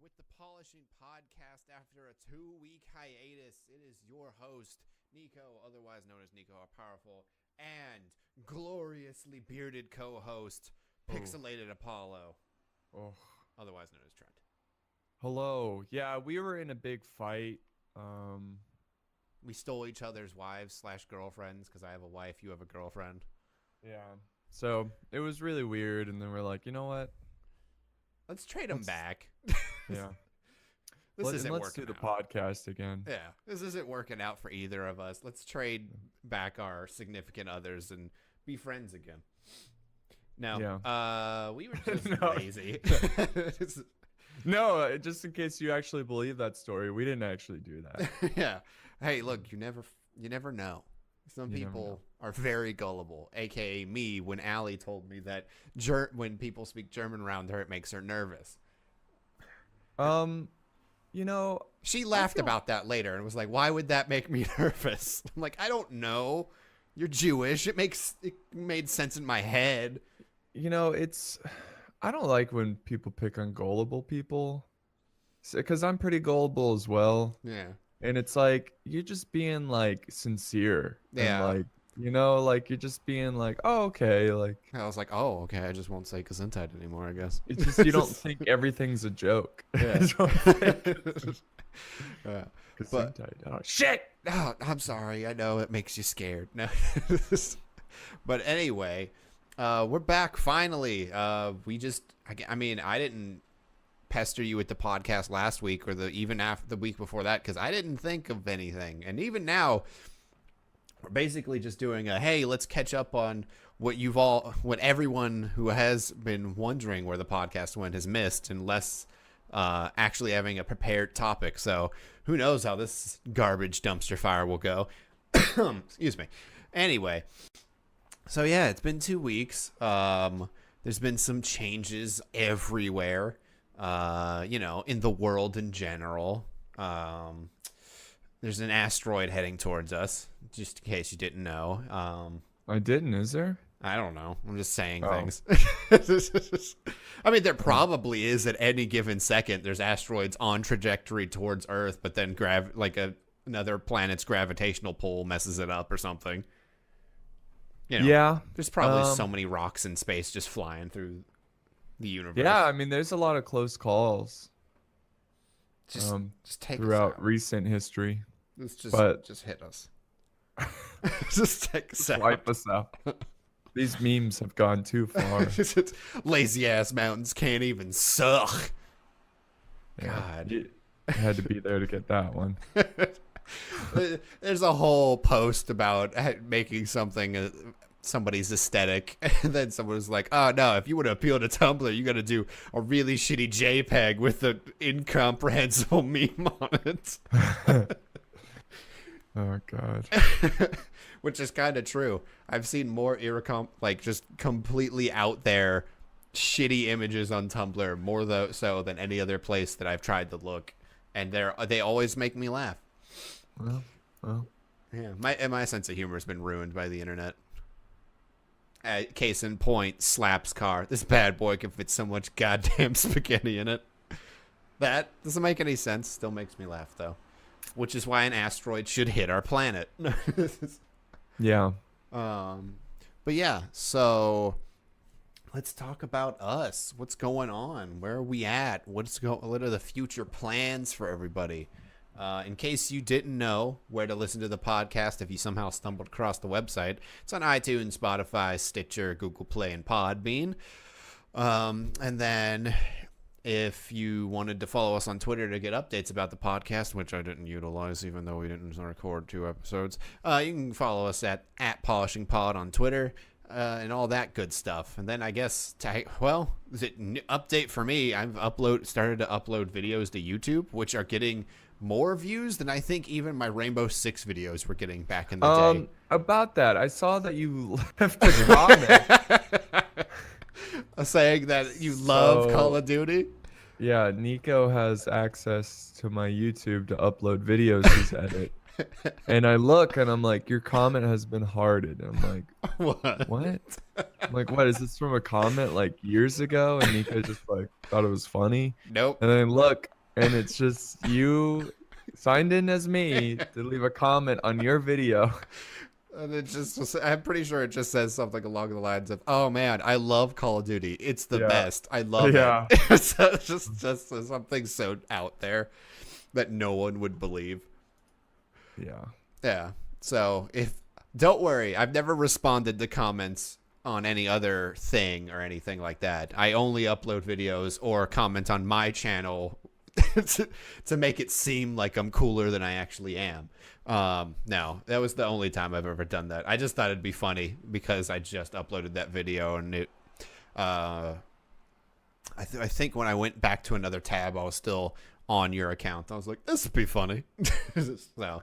with the Polishing Podcast after a 2-week hiatus. It is your host, Nico, otherwise known as Nico our Powerful, and gloriously bearded co-host, Pixelated Apollo, otherwise known as Trent. Hello. Yeah, we were in a big fight. We stole each other's wives / girlfriends because I have a wife, you have a girlfriend. Yeah. So it was really weird, and then we're like, you know what? Let's trade them back. Yeah. This isn't let's working do the out. podcast again. Yeah, this isn't working out for either of us. Let's trade back our significant others and be friends again. Now, we were just lazy. No, just in case you actually believe that story, we didn't actually do that. Yeah. Hey, look, you never know. Some people are very gullible, aka me. When Allie told me that when people speak German around her, it makes her nervous. You know, she laughed about that later and was like, "Why would that make me nervous?" I'm like, "I don't know. You're Jewish. It made sense in my head." You know, I don't like when people pick on gullible people, because I'm pretty gullible as well. Yeah. And it's like, you're just being like sincere. Yeah. And, like, you know, like you're just being like, oh, okay. Like, I was like, oh, okay. I just won't say Gesundheit anymore, I guess. It's just, you don't think everything's a joke. Yeah. Yeah. But, oh, shit. Oh, I'm sorry. I know it makes you scared. No. But anyway, we're back finally. I didn't pester you with the podcast last week or even after the week before that because I didn't think of anything. And even now, we're basically just doing hey, let's catch up on what everyone who has been wondering where the podcast went has missed, and less actually having a prepared topic. So who knows how this garbage dumpster fire will go. Excuse me. Anyway, so yeah, it's been 2 weeks. There's been some changes everywhere. In the world in general. There's an asteroid heading towards us, just in case you didn't know. I didn't, is there? I don't know. I'm just saying things. I mean, there probably is at any given second. There's asteroids on trajectory towards Earth, but then another planet's gravitational pull messes it up or something. You know, yeah. There's probably so many rocks in space just flying through the universe. Yeah, I mean, there's a lot of close calls. Just take throughout us out. Recent history. Just hit us. Just take us out. Wipe us out. These memes have gone too far. Lazy ass mountains can't even suck. Yeah, God. you had to be there to get that one. There's a whole post about making something somebody's aesthetic, and then someone was like, oh no, if you want to appeal to Tumblr, you got to do a really shitty JPEG with an incomprehensible meme on it. Oh god. Which is kind of true. I've seen more just completely out there shitty images on Tumblr, more so than any other place that I've tried to look, and they always make me laugh. Well. Yeah, my sense of humor has been ruined by the internet. Case in point, Slaps car. This bad boy can fit so much goddamn spaghetti in it. That doesn't make any sense. Still makes me laugh, though. Which is why an asteroid should hit our planet. Yeah. But yeah, so let's talk about us. What's going on? Where are we at? What are the future plans for everybody? In case you didn't know where to listen to the podcast, if you somehow stumbled across the website, it's on iTunes, Spotify, Stitcher, Google Play, and Podbean. And then if you wanted to follow us on Twitter to get updates about the podcast, which I didn't utilize even though we didn't record 2 episodes, you can follow us at PolishingPod on Twitter. And all that good stuff. And then I guess, update for me, I've started to upload videos to YouTube, which are getting more views than I think even my Rainbow Six videos were getting back in the day. About that, I saw that you left a comment saying that you love Call of Duty. Yeah, Nico has access to my YouTube to upload videos he's edit. And I look and I'm like, your comment has been hearted. And I'm like, What? what? I'm like, what is this from a comment like years ago? And Nico just like thought it was funny. Nope. And then I look and it's just you signed in as me to leave a comment on your video. And I'm pretty sure it just says something along the lines of, "Oh man, I love Call of Duty. It's the Yeah. best. I love Yeah. it." So it's just something so out there that no one would believe. Yeah. Yeah. So don't worry, I've never responded to comments on any other thing or anything like that. I only upload videos or comment on my channel to make it seem like I'm cooler than I actually am. No, that was the only time I've ever done that. I just thought it'd be funny because I just uploaded that video and it, I think when I went back to another tab, I was still on your account. I was like, this would be funny. So,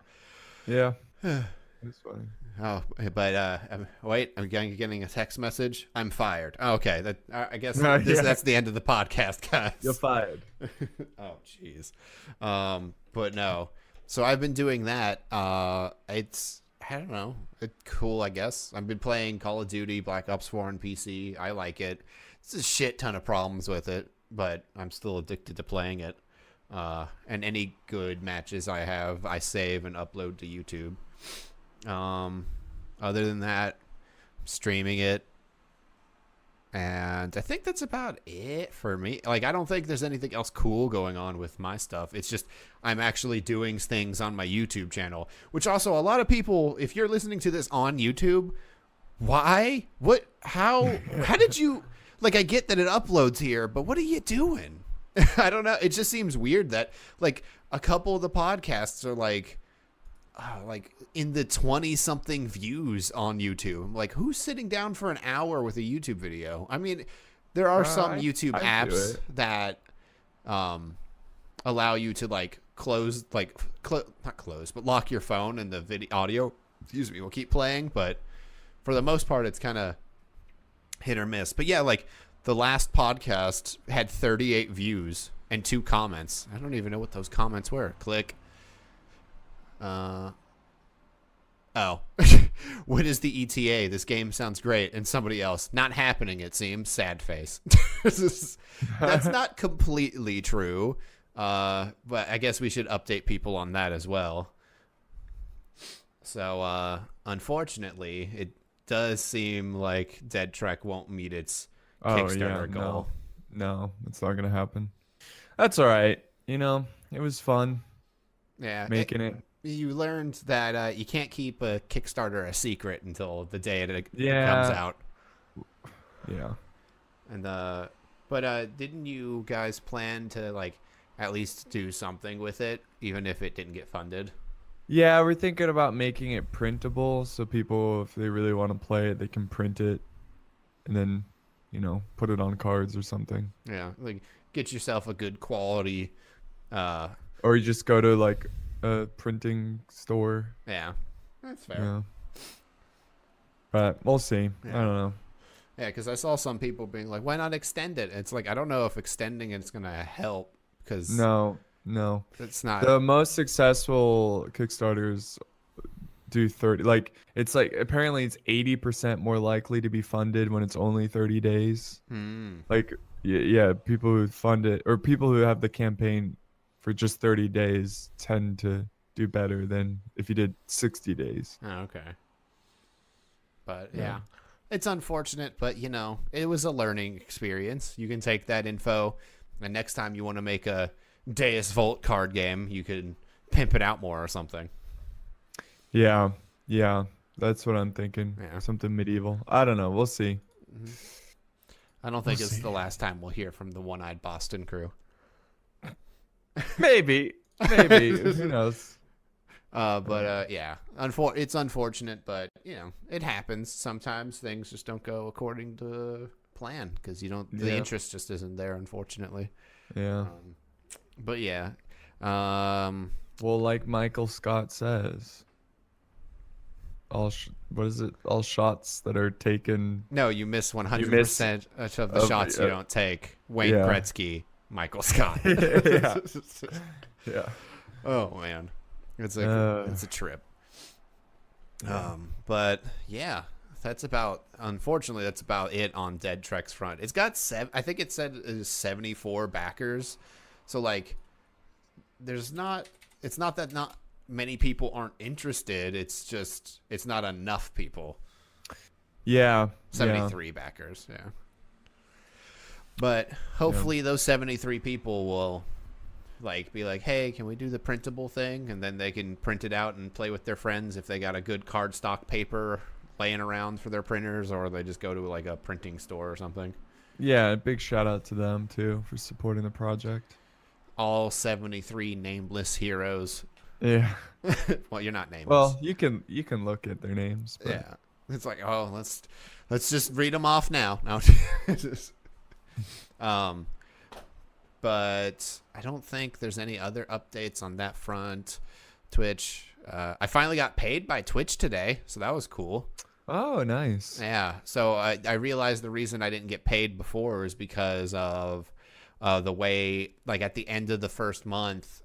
Yeah. It's funny. oh, but wait, I'm getting a text message. I'm fired. Okay, that I guess Yeah. that's the end of the podcast, guys. You're fired. Oh, jeez. But no. So I've been doing that. It's, I don't know. It's cool, I guess. I've been playing Call of Duty, Black Ops 4 on PC. I like it. It's a shit ton of problems with it, but I'm still addicted to playing it. And any good matches I have, I save and upload to YouTube. Other than that, streaming it. And I think that's about it for me. Like, I don't think there's anything else cool going on with my stuff. It's just I'm actually doing things on my YouTube channel, which also a lot of people, if you're listening to this on YouTube, why? What? How did you, like, I get that it uploads here, but what are you doing? I don't know. It just seems weird that, like, a couple of the podcasts are like in the 20-something views on YouTube. I'm like, who's sitting down for an hour with a YouTube video? I mean, there are some YouTube I do apps it. that allow you to like close, like not close, but lock your phone and the video audio, excuse me, will keep playing. But for the most part, it's kind of hit or miss. But yeah, like the last podcast had 38 views and 2 comments. I don't even know what those comments were. Click. Oh, what is the ETA? This game sounds great. And somebody else, not happening, it seems. Sad face. That's not completely true. But I guess we should update people on that as well. So, unfortunately, it does seem like Dead Trek won't meet its Kickstarter goal. No, it's not gonna happen. That's all right. You know, it was fun Yeah, making it. You learned that you can't keep a Kickstarter a secret until the day it Yeah. comes out. Yeah. And but didn't you guys plan to like at least do something with it, even if it didn't get funded? Yeah, we're thinking about making it printable so people, if they really want to play it, they can print it and then, you know, put it on cards or something. Yeah, like get yourself a good quality. Or you just go to like a printing store. Yeah, that's fair. Yeah. But we'll see. Yeah. I don't know. Yeah, because I saw some people being like, "Why not extend it?" And it's like I don't know if extending it's gonna help because No. it's not. The most successful Kickstarters do 30. Like, it's like apparently it's 80% more likely to be funded when it's only 30 days. Like, yeah, people who fund it or people who have the campaign for just 30 days tend to do better than if you did 60 days. Oh, okay. But Yeah. yeah, it's unfortunate, but you know, it was a learning experience. You can take that info, and next time you want to make a Deus Volt card game, you can pimp it out more or something. Yeah. That's what I'm thinking. Yeah. Something medieval. I don't know. We'll see. I don't think We'll it's see. the last time we'll hear from the One-Eyed Boston crew. Maybe. Who knows? Yeah, it's unfortunate, but you know, it happens. Sometimes things just don't go according to plan because the Yeah. interest just isn't there, unfortunately. Yeah. But yeah, Well, like Michael Scott says, what is it? All shots that are taken. no, you miss 100% of the of- shots you don't take. Wayne yeah. Gretzky, Michael Scott. Yeah. Yeah. Oh man, It's a trip. But yeah, unfortunately that's about it on Dead Trek's front. It's got I think it said it is 74 backers. So like it's not that not many people aren't interested. It's just it's not enough people. Yeah. 73 backers, yeah. But hopefully those 73 people will like be like, hey, can we do the printable thing? And then they can print it out and play with their friends if they got a good cardstock paper laying around for their printers, or they just go to like a printing store or something. Yeah, big shout out to them too for supporting the project. All 73 nameless heroes. Yeah. Well, you're not nameless. Well, you can look at their names. But... Yeah. It's like, oh, let's just read them off now. No. But I don't think there's any other updates on that front. Twitch. I finally got paid by Twitch today, so that was cool. Oh, nice. Yeah. So I realized the reason I didn't get paid before is because of the way, like at the end of the first month,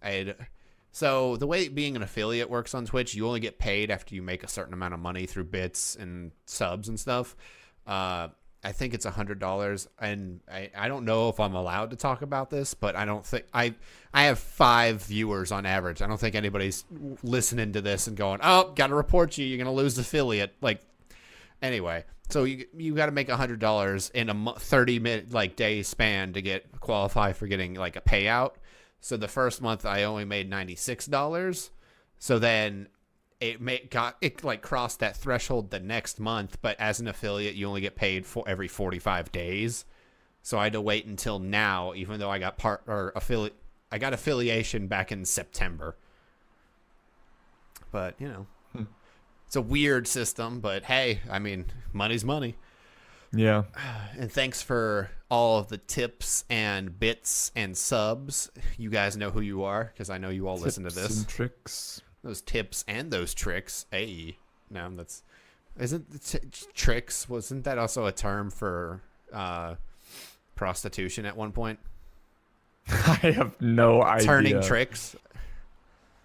so the way being an affiliate works on Twitch, you only get paid after you make a certain amount of money through bits and subs and stuff. I think it's $100, and I don't know if I'm allowed to talk about this, but I don't think I have 5 viewers on average. I don't think anybody's listening to this and going, oh, got to report you. You're gonna lose affiliate. Like, anyway, so you got to make $100 in a 30-minute like day span to qualify for getting like a payout. So the first month I only made $96. So then it like crossed that threshold the next month, but as an affiliate you only get paid for every 45 days. So I had to wait until now, even though I got affiliation back in September. But it's a weird system, but hey, I mean, money's money. Yeah. And thanks for all of the tips and bits and subs. You guys know who you are, because I know you all listen to this. Tips and tricks. Those tips and those tricks. Hey, no, tricks? Wasn't that also a term for prostitution at one point? I have no idea. Turning tricks.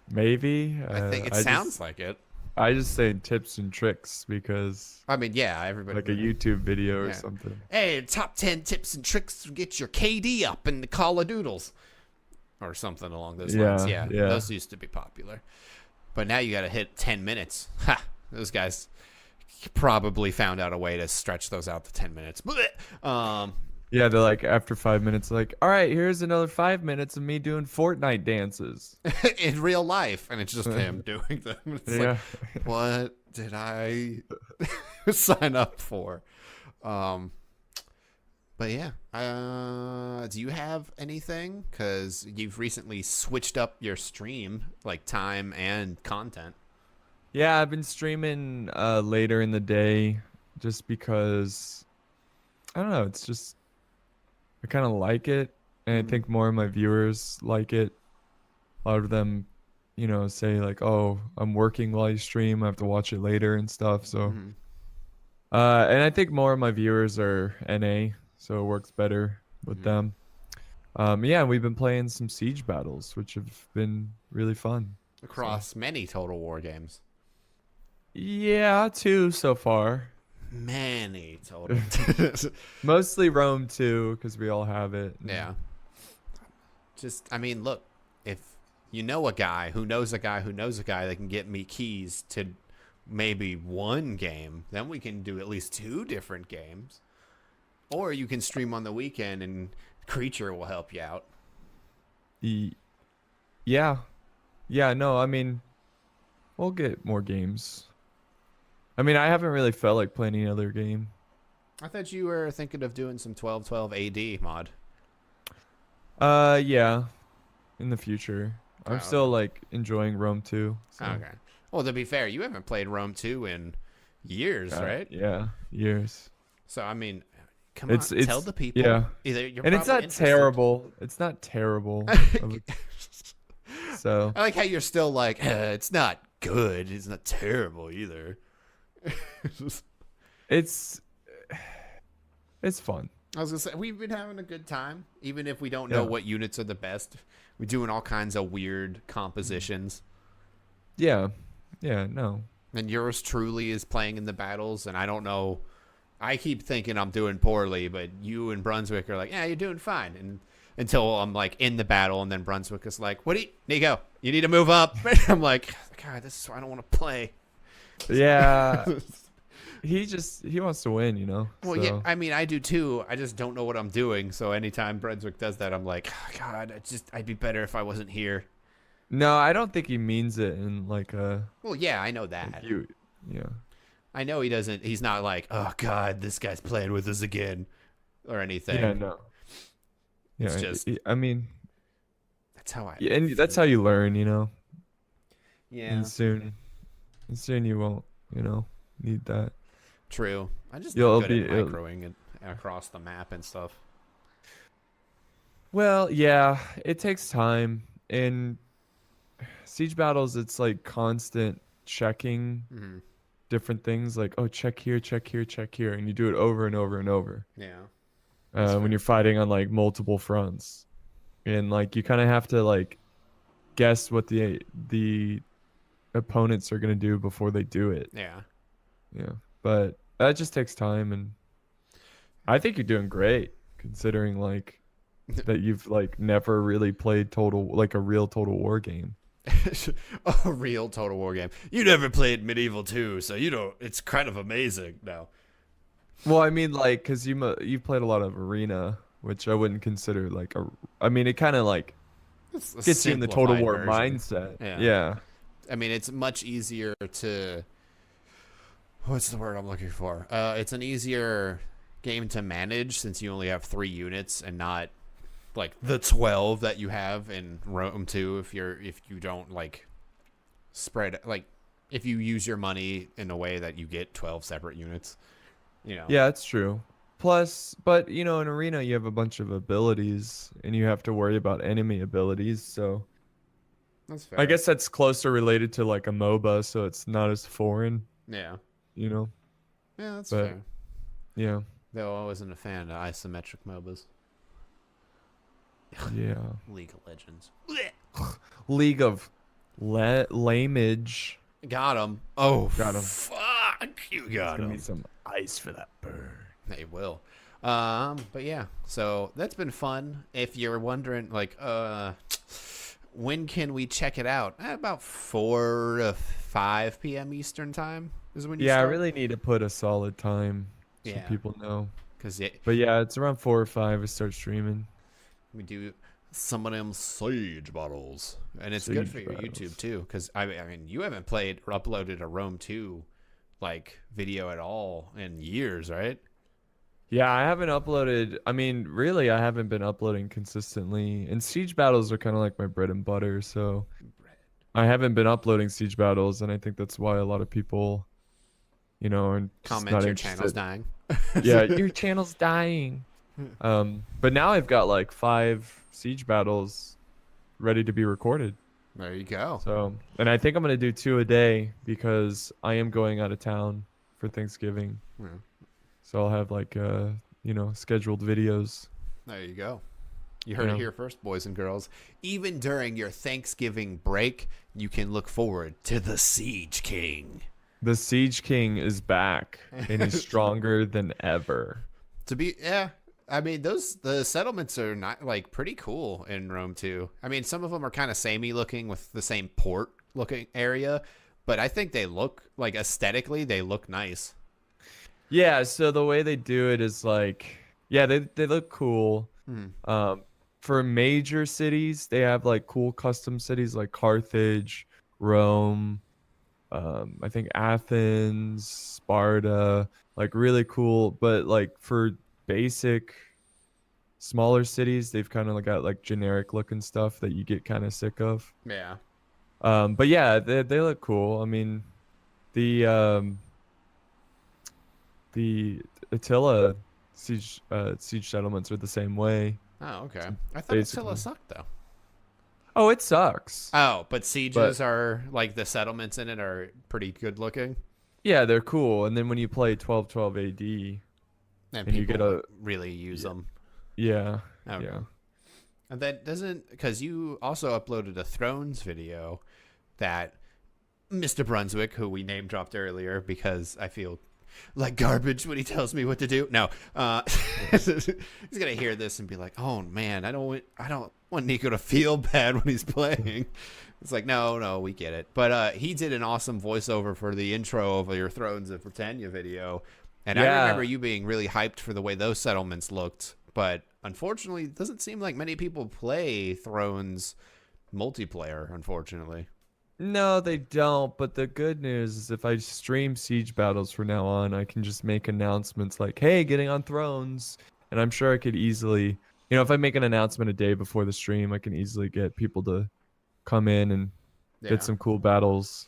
Maybe. I think it sounds like it. I just say tips and tricks because. I mean, yeah, everybody. Like a YouTube video or something. Hey, top 10 tips and tricks to get your KD up in the Call of Doodles, or something along those lines. Yeah, those used to be popular. But now you got to hit 10 minutes. Ha! Those guys probably found out a way to stretch those out to 10 minutes. Yeah, they're like, after 5 minutes, like, all right, here's another 5 minutes of me doing Fortnite dances. In real life. And it's just him doing them. It's like, what did I sign up for? But yeah, do you have anything? Because you've recently switched up your stream, like time and content. Yeah, I've been streaming later in the day just because, I don't know, it's just, I kind of like it. And I think more of my viewers like it. A lot of them, say like, oh, I'm working while you stream. I have to watch it later and stuff. So, and I think more of my viewers are NA. So it works better with them. Yeah, we've been playing some Siege battles, which have been really fun. Across many Total War games. Yeah, 2 so far. Many Total. Mostly Rome 2, because we all have it. Yeah. Just, I mean, look, if you know a guy who knows a guy who knows a guy that can get me keys to maybe 1 game, then we can do at least 2 different games. Or you can stream on the weekend and Creature will help you out. Yeah. Yeah, no, I mean, we'll get more games. I mean, I haven't really felt like playing any other game. I thought you were thinking of doing some 1212 AD mod. Yeah, in the future. I'm still, like, enjoying Rome 2. So. Okay. Well, to be fair, you haven't played Rome 2 in years, right? Yeah, years. So, I mean... Come on, tell the people. Yeah. And it's not terrible. It's not terrible. So I like how you're still like, it's not good. It's not terrible either. It's fun. I was gonna say we've been having a good time, even if we don't know what units are the best. We're doing all kinds of weird compositions. Yeah. Yeah. No. And yours truly is playing in the battles, and I don't know. I keep thinking I'm doing poorly, but you and Brunswick are like, yeah, you're doing fine. And until I'm like in the battle, and then Brunswick is like, what do you, Nico? You need to move up. I'm like, God, this is why I don't want to play. Yeah. He wants to win, you know. Well, so. yeah, I mean, I do too. I just don't know what I'm doing. So anytime Brunswick does that, I'm like, oh, God, I'd be better if I wasn't here. No, I don't think he means it in like a. Well, yeah, I know Like that. you. Yeah. I know he doesn't. He's not like, oh God, this guy's playing with us again, or anything. Yeah. No. Yeah. It's just I mean, that's how I. yeah, and that's how you learn, you know. Yeah, And soon you won't, you know, need that. true. I just You'll not good be. at microing it across the map and stuff. Well, yeah, it takes time. In siege battles, it's like constant checking Hmm. different things, like, oh, check here, check here, check here, and you do it over and over and over. Yeah. That's When fair. you're fighting on like multiple fronts, and like you kind of have to like guess what the opponents are gonna do before they do it. Yeah. Yeah, but that just takes time, and I think you're doing great considering like that you've like never really played a real Total War game. A real Total War game. You never played Medieval 2, so you don't. It's kind of amazing now. Well, I mean, like, cause you've played a lot of Arena, which I wouldn't consider like a. I mean, it kind of like It's a gets you in the Total simplified War version. mindset. Yeah. Yeah. I mean, it's much easier to. What's the word I'm looking for? It's an easier game to manage since you only have 3 units and not like the 12 that you have in Rome 2. If you don't like spread like if you use your money in a way that you get 12 separate units, you know. Yeah, it's true. Plus, but you know, in Arena you have a bunch of abilities, and you have to worry about enemy abilities. So That's fair. I guess that's closer related to like a MOBA, so it's not as foreign, Yeah. you know. Yeah, that's But- fair. Yeah. Though I wasn't a fan of isometric MOBAs. Yeah. League of Legends. League of Lamage. Got him. Oh, Got 'em. Fuck, you got Gonna him. be some ice for that burn. They will. But yeah, so that's been fun. If you're wondering, like, when can we check it out? About 4 to 5 p.m. Eastern time is when you Yeah, I start. really need to put a solid time so Yeah. people know. Because But yeah, it's around 4 or 5 I start streaming. we do some of them Siege battles, and it's good Siege for your battles. YouTube too. Because I mean, you haven't played or uploaded a Rome 2 like video at all in years, right? Yeah, I haven't uploaded. I mean, really, I haven't been uploading consistently. And siege battles are kind of like my bread and butter, so I haven't been uploading siege battles, and I think that's why a lot of people, you know, are just Comment not your channel's interested. dying. Yeah, your channel's dying. But now I've got like 5 siege battles ready to be recorded. There you go. So, and I think I'm gonna do 2 a day because I am going out of town for Thanksgiving. Yeah. So I'll have like you know, scheduled videos. There you go. You heard Yeah. it here first, boys and girls. Even during your Thanksgiving break, you can look forward to the Siege King. The Siege King is back and is stronger than ever. I mean, the settlements are not like pretty cool in Rome too. I mean, some of them are kind of samey looking with the same port looking area, but I think they look like aesthetically they look nice. Yeah, so the way they do it is like, yeah, they look cool. For major cities, they have like cool custom cities like Carthage, Rome, I think Athens, Sparta, like really cool. But like for basic smaller cities, they've kind of got like generic looking stuff that you get kind of sick of. Yeah. But yeah, they look cool. I mean, the Attila siege settlements are the same way. Oh, okay. I thought Basically. Attila sucked though. Oh, it sucks. Oh, but sieges are like the settlements in it are pretty good looking. Yeah, they're cool. And then when you play 1212 AD, And And you people get a- really use them. yeah, Okay. yeah. And that doesn't, because you also uploaded a Thrones video that Mr. Brunswick, who we name dropped earlier because I feel like garbage when he tells me what to do. No, he's gonna hear this and be like, "Oh man, I don't want Nico to feel bad when he's playing." It's like, no, we get it. But he did an awesome voiceover for the intro of your Thrones of Britannia video, and I remember you being really hyped for the way those settlements looked. But unfortunately, it doesn't seem like many people play Thrones multiplayer. Unfortunately. No, they don't. But the good news is if I stream Siege battles from now on, I can just make announcements like, hey, getting on Thrones. And I'm sure I could easily, if I make an announcement a day before the stream, I can easily get people to come in and get some cool battles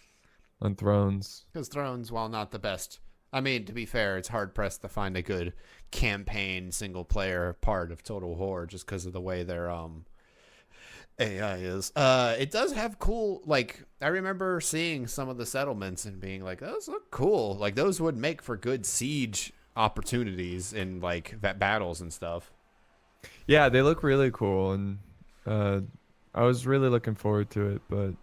on Thrones. Because Thrones, while not the best, I mean, to be fair, it's hard pressed to find a good campaign single player part of Total War just because of the way their AI is. It does have cool, like, I remember seeing some of the settlements and being like, those look cool. Like, those would make for good siege opportunities in, like, battles and stuff. Yeah, they look really cool, and I was really looking forward to it, but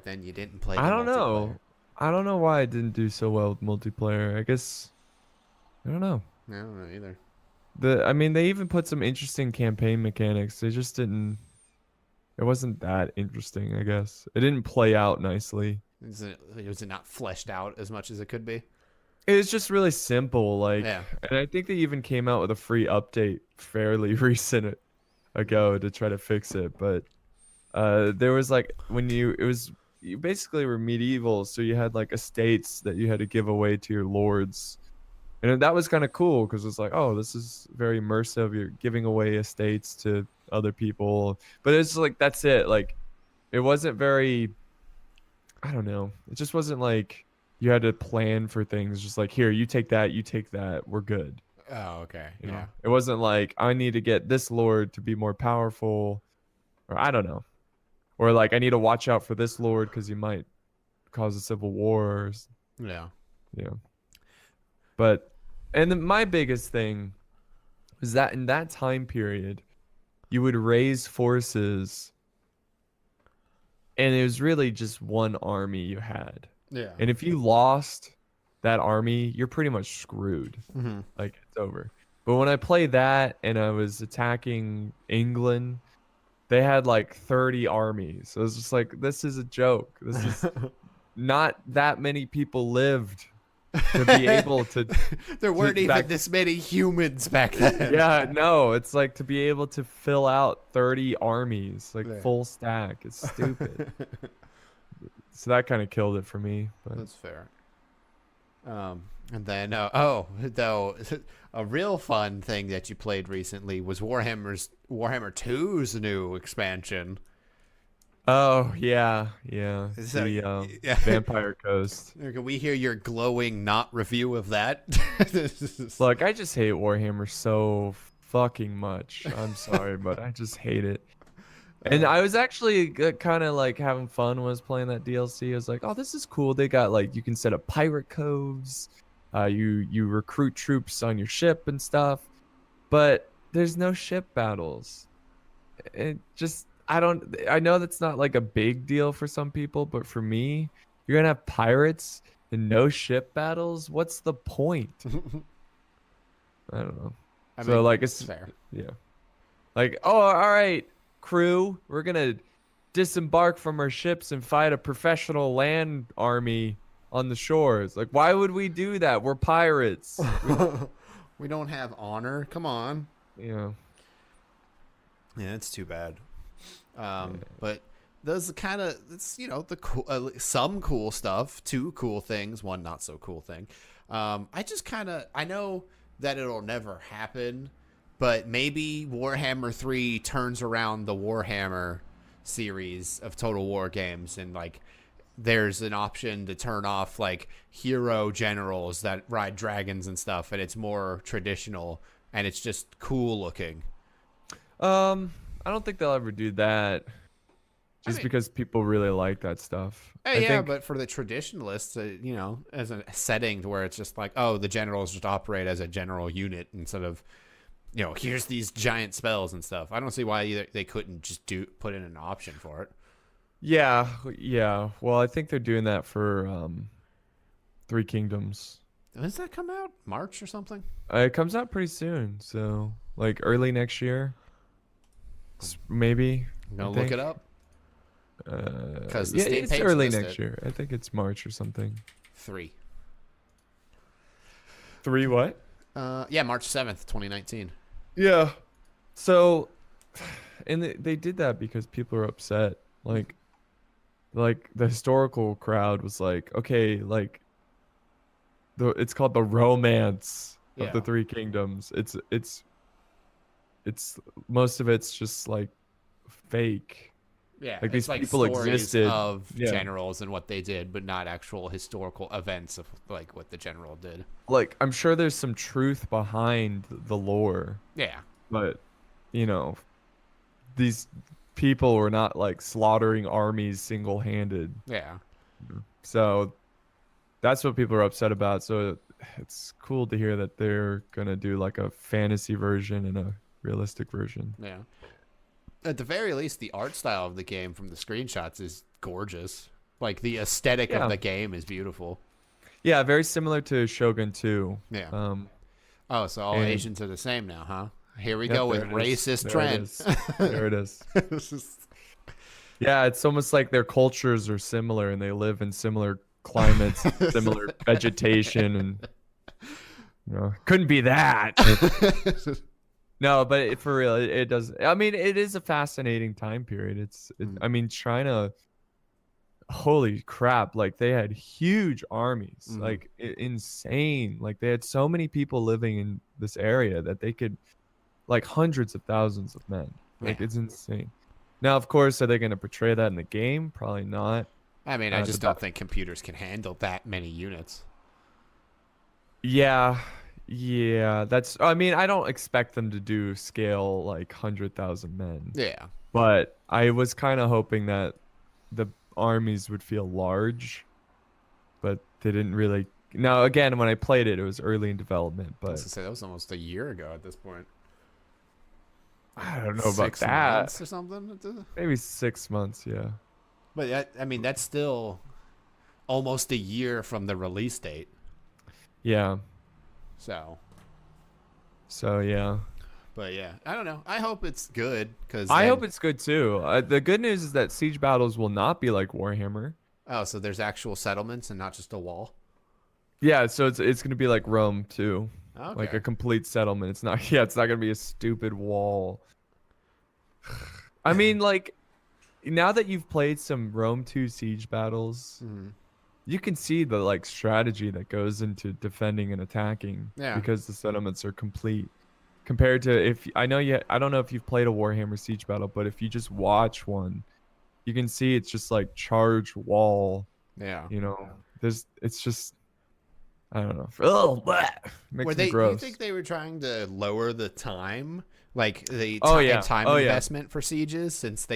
then you didn't play. I don't know. I don't know why it didn't do so well with multiplayer. I guess I don't know. I don't know either. I mean, they even put some interesting campaign mechanics. They just didn't. It wasn't that interesting, I guess. It didn't play out nicely. Was it not fleshed out as much as it could be? It was just really simple, like, and I think they even came out with a free update fairly recent ago to try to fix it. But there was like you basically were medieval, so you had like estates that you had to give away to your lords, and that was kind of cool because it's like, oh, this is very immersive. You're giving away estates to other people, but it's like that's it. Like, it wasn't very. I don't know. It just wasn't like you had to plan for things. Just like, here, you take that, we're good. Oh, okay. You know? It wasn't like I need to get this lord to be more powerful, or I don't know, or like I need to watch out for this lord because he might cause a civil war. Yeah. But my biggest thing is that in that time period, you would raise forces, and it was really just one army you had. Yeah. And if you lost that army, you're pretty much screwed. Mm-hmm. Like, it's over. But when I played that and I was attacking England, they had like 30 armies. So it was just like, this is a joke. This is not that many people lived to be able to. There weren't even this many humans back then. Yeah, no, it's like to be able to fill out 30 armies, like full stack. It's stupid. So that kind of killed it for me. But that's fair. And then, a real fun thing that you played recently was Warhammer 2's new expansion. Oh, yeah. So, Vampire Coast. Can we hear your glowing not review of that? Look, I just hate Warhammer so fucking much. I'm sorry, but I just hate it. And I was actually kind of like having fun when I was playing that DLC. I was like, oh, this is cool. They got like, you can set up pirate coves. You recruit troops on your ship and stuff. But there's no ship battles. It just, I know that's not like a big deal for some people, but for me, you're going to have pirates and no ship battles? What's the point? I don't know. I mean, like, it's fair. Yeah. Like, oh, all right, crew, we're gonna disembark from our ships and fight a professional land army on the shores. Like, why would we do that? We're pirates. We don't have honor. Come on. Yeah, it's too bad. But those kind of, it's, the cool, some cool stuff, two cool things, one not so cool thing. I know that it'll never happen, but maybe Warhammer 3 turns around the Warhammer series of Total War games, and like there's an option to turn off like hero generals that ride dragons and stuff, and it's more traditional and it's just cool looking. I don't think they'll ever do that. Just because people really like that stuff. But for the traditionalists, as a setting to where it's just like, oh, the generals just operate as a general unit instead of, here's these giant spells and stuff. I don't see why they couldn't just put in an option for it. Yeah. Well, I think they're doing that for Three Kingdoms. Does that come out March or something? It comes out pretty soon, so like early next year, maybe. I'm I gonna look think. it up because the Yeah, Steam it's page early lists next it. year. I think it's March or something. 3. Three what? Yeah, March 7th, 2019. Yeah. So, and they did that because people are upset. Like the historical crowd was like, okay, like it's called the romance of the Yeah. Three Kingdoms. It's most of it's just like fake. Yeah, Like it's these like people stories existed. of Yeah. generals and what they did, but not actual historical events of like what the general did. Like I'm sure there's some truth behind the lore, Yeah, but you know, these people were not like slaughtering armies single-handed. yeah, So that's what people are upset about. So it's cool to hear that they're gonna do like a fantasy version and a realistic version. yeah. At the very least, the art style of the game from the screenshots is gorgeous. Like the aesthetic of Yeah. the game is beautiful. Yeah, very similar to Shogun 2. Yeah. Um, Oh, so all and Asians are the same now, huh? Here we yep, go with there it is. racist There it trend. is. There it is. This is- Yeah, it's almost like their cultures are similar and they live in similar climates, similar vegetation, and couldn't be that. No, but for real, it does. I mean, it is a fascinating time period. I mean, China. Holy crap! Like they had huge armies, Mhm. like insane. Like they had so many people living in this area that they could, like hundreds of thousands of men. Like Yeah. it's insane. Now, of course, are they going to portray that in the game? Probably not. I mean, I just the don't think computers can handle that many units. Yeah, yeah. That's. I mean, I don't expect them to do scale like 100,000 men, Yeah. but I was kind of hoping that the armies would feel large, but they didn't really. Now, again, when I played it, it was early in development, I was but gonna say that was almost a year ago at this point. I don't know about 6 that. months or something. Maybe 6 months, yeah. But I mean, that's still almost a year from the release date. Yeah. So, So yeah. but yeah, I don't know. I hope it's good because I hope it's good too. The good news is that siege battles will not be like Warhammer. Oh, so there's actual settlements and not just a wall. Yeah, so it's gonna be like Rome too. Okay. Like a complete settlement. It's not yeah, it's not gonna be a stupid wall. I mean, like now that you've played some Rome 2 siege battles, Mhm. you can see the like strategy that goes into defending and attacking Yeah. because the settlements are complete. Compared to if I don't know if you've played a Warhammer siege battle, but if you just watch one, you can see it's just like charge wall, Yeah. it's just I don't know. Oh, bleh. Makes Were me they? Do gross. you think they were trying to lower the time, like the Oh, yeah. time Oh, yeah. investment for sieges? Since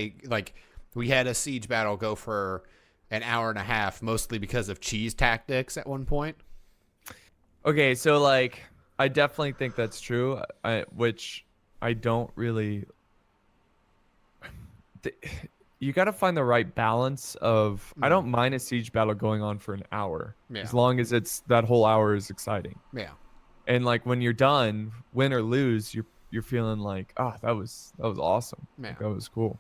we had a siege battle go for an hour and a half, mostly because of cheese tactics at one point. Okay, so like I definitely think that's true. Which I don't really. You got to find the right balance of. I don't mind a siege battle going on for an hour, Yeah. as long as it's that whole hour is exciting. Yeah. And like when you're done, win or lose, you're feeling like, oh, that was awesome. Yeah. Like, that was cool.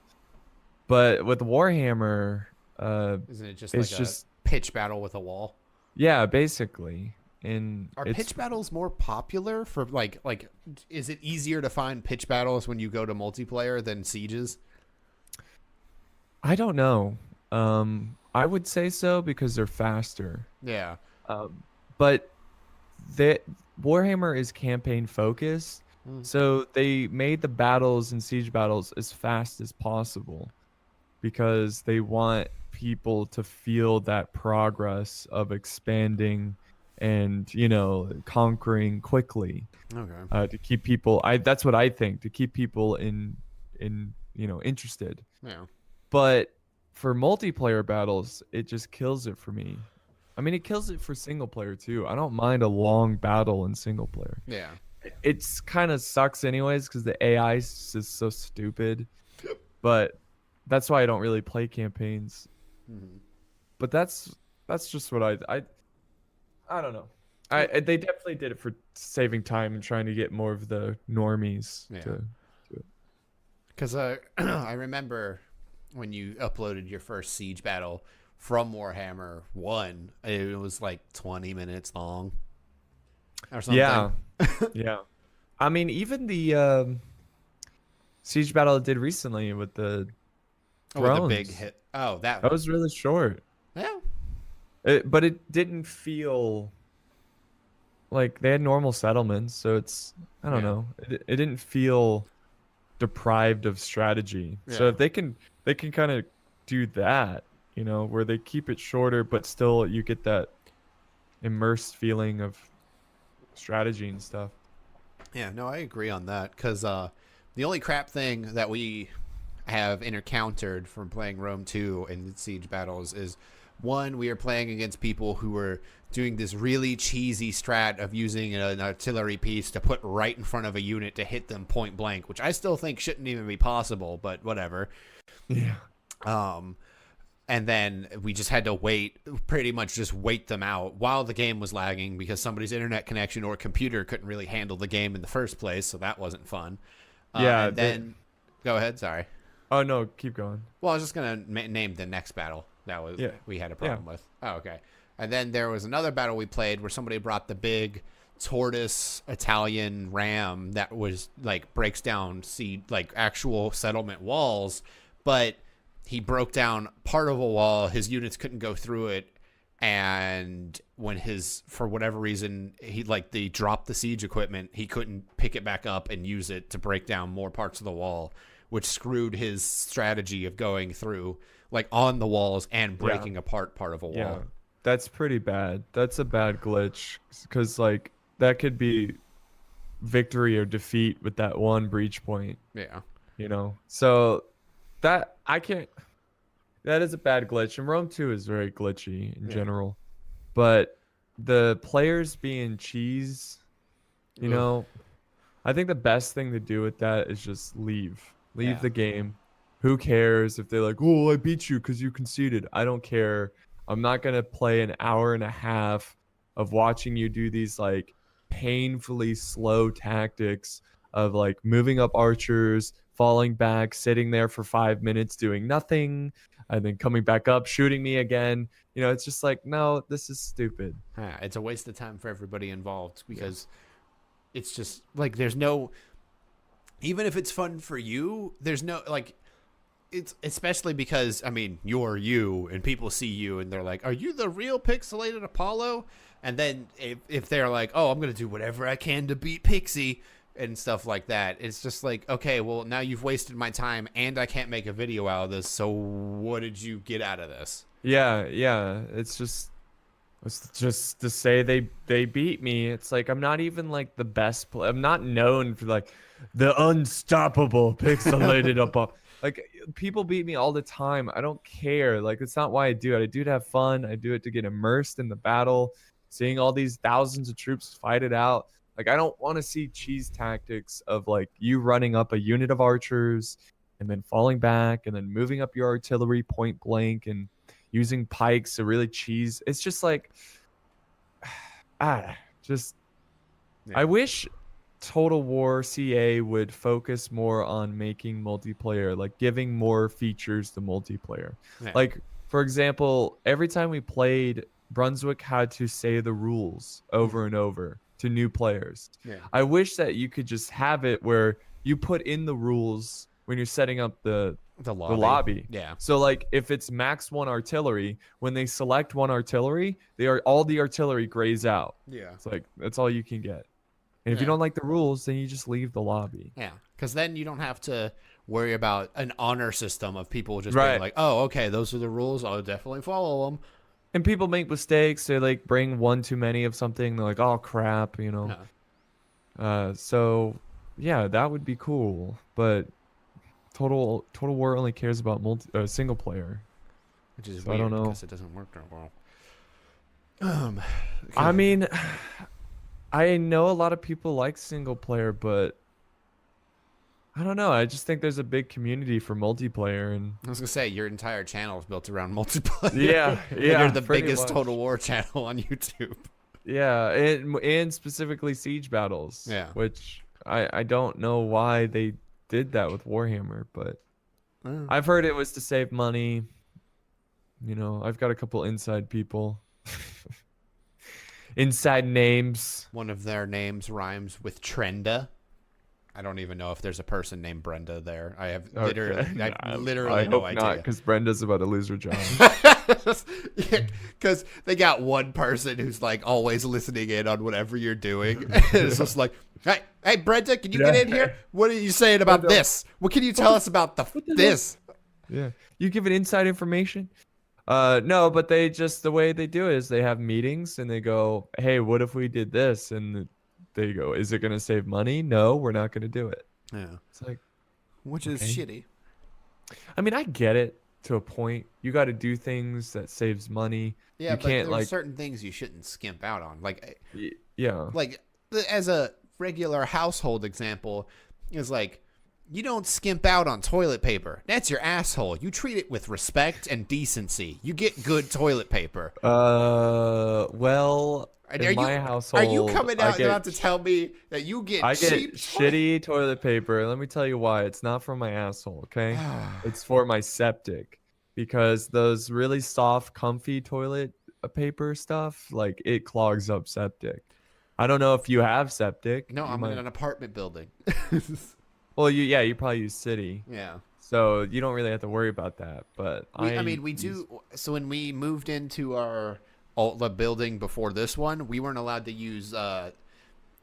But with Warhammer, Isn't it just it's like just a pitch battle with a wall? yeah, basically. And Are it's pitch battles more popular for like is it easier to find pitch battles when you go to multiplayer than sieges? I don't know. I would say so because they're faster. Yeah. But the Warhammer is campaign focused, so they made the battles and siege battles as fast as possible because they want people to feel that progress of expanding and conquering quickly. Okay. To keep people, that's what I think, to keep people in interested. Yeah. But for multiplayer battles, it just kills it for me. I mean, it kills it for single player too. I don't mind a long battle in single player. Yeah. It's kind of sucks anyways because the AI is just so stupid. But that's why I don't really play campaigns. Mhm. But that's just what I don't know. They definitely did it for saving time and trying to get more of the normies Yeah. to do it. Because I remember when you uploaded your first Siege battle from Warhammer 1, it was like 20 minutes long or something. Yeah, yeah. I mean, even the siege battle I did recently with the Oh, with the big drones, hit. Oh, that that one. was really short. Yeah. But it didn't feel like they had normal settlements, so it's I don't Yeah. know. It didn't feel deprived of strategy. So Yeah. if they can kind of do that, where they keep it shorter, but still you get that immersed feeling of strategy and stuff. Yeah, no, I agree on that. Because the only crap thing that we have encountered from playing Rome 2 in Siege battles is one, we are playing against people who were doing this really cheesy strat of using an artillery piece to put right in front of a unit to hit them point blank, which I still think shouldn't even be possible, but whatever. Yeah. Um, and then we just had to pretty much just wait them out while the game was lagging because somebody's internet connection or computer couldn't really handle the game in the first place, so that wasn't fun. Yeah. And then, go ahead, sorry. Oh no, keep going. Well, I was just gonna name the next battle that was Yeah. we had a problem with. Oh, okay. And then there was another battle we played where somebody brought the big tortoise Italian ram that was like breaks down like actual settlement walls, but he broke down part of a wall. His units couldn't go through it, and when for whatever reason they dropped the siege equipment, he couldn't pick it back up and use it to break down more parts of the wall, which screwed his strategy of going through like on the walls and breaking apart part of a wall. Yeah. That's pretty bad. That's a bad glitch because like that could be victory or defeat with that one breach point, Yeah. So that I can't that is a bad glitch. And Rome 2 is very glitchy in general. But the players being cheese, I think the best thing to do with that is just leave the game. Who cares if they're like, oh, I beat you because you conceded? I don't care. I'm not going to play an hour and a half of watching you do these like painfully slow tactics of like moving up archers, falling back, sitting there for 5 minutes doing nothing, and then coming back up, shooting me again. It's just like, no, this is stupid. Yeah, it's a waste of time for everybody involved because it's just like there's no, even if it's fun for you, there's no like, it's especially because I mean you're you and people see you and they're like, are you the real pixelated Apollo? And then if they're like, oh, I'm gonna do whatever I can to beat Pixie and stuff like that, it's just like, okay, well now you've wasted my time and I can't make a video out of this, so what did you get out of this? Yeah, it's just to say they beat me. It's like I'm not even like the best I'm not known for like the unstoppable pixelated up. Like people beat me all the time. I don't care. Like it's not why I do it. I do it to have fun. I do it to get immersed in the battle, seeing all these thousands of troops fight it out. Like I don't want to see cheese tactics of like you running up a unit of archers and then falling back and then moving up your artillery point blank and using pikes to really cheese. It's just like I wish Total War CA would focus more on making multiplayer, like giving more features to multiplayer. Yeah. Like, for example, every time we played, Brunswick had to say the rules over and over to new players. Yeah. I wish that you could just have it where you put in the rules when you're setting up the lobby. Yeah. So like if it's max 1 artillery, when they select 1 artillery, all the artillery grays out. Yeah. It's like that's all you can get. And if you don't like the rules, then you just leave the lobby. Yeah, because then you don't have to worry about an honor system of people just being like, oh, okay, those are the rules. I'll definitely follow them. And people make mistakes. They like bring one too many of something. They're like, oh, crap, So, yeah, that would be cool. But Total War only cares about single player. Which is so weird I don't know. because it doesn't work that well. I mean, I know a lot of people like single player, but I don't know. I just think there's a big community for multiplayer, and I was gonna say your entire channel is built around multiplayer. yeah, And yeah, you're the pretty biggest much. Total War channel on YouTube. Yeah, and specifically siege battles. Yeah. Which I don't know why they did that with Warhammer, but Mm. I've heard it was to save money. I've got a couple inside people. Inside names. One of their names rhymes with Trenda. I don't even know if there's a person named Brenda there. I have literally, Okay. I I literally no hope idea. not, because Brenda's about to lose her job. Because they got one person who's like always listening in on whatever you're doing. And it's just like, hey, Brenda, can you get in here? What are you saying about Brenda. this? What can you tell us about this? Yeah. You give it inside information? No, but the way they do it is they have meetings and they go, hey, what if we did this? And they go, is it going to save money? No, we're not going to do it. Yeah, It's like, which is Okay. shitty. I mean, I get it to a point. You got to do things that saves money. Yeah, You but can't, there's like- certain things you shouldn't skimp out on. Yeah. As a regular household example, is like, you don't skimp out on toilet paper. That's your asshole. You treat it with respect and decency. You get good toilet paper. Well, in my household, Are you coming out I get, about to tell me that you get I get cheap shitty toilet paper. Let me tell you why. It's not from my asshole, okay? It's for my septic, because those really soft, comfy toilet paper stuff, like, it clogs up septic. I don't know if you have septic. No, You I'm might- in an apartment building. Well, you probably use city, Yeah. so you don't really have to worry about that. But I mean, we do. So when we moved into the building before this one, we weren't allowed to use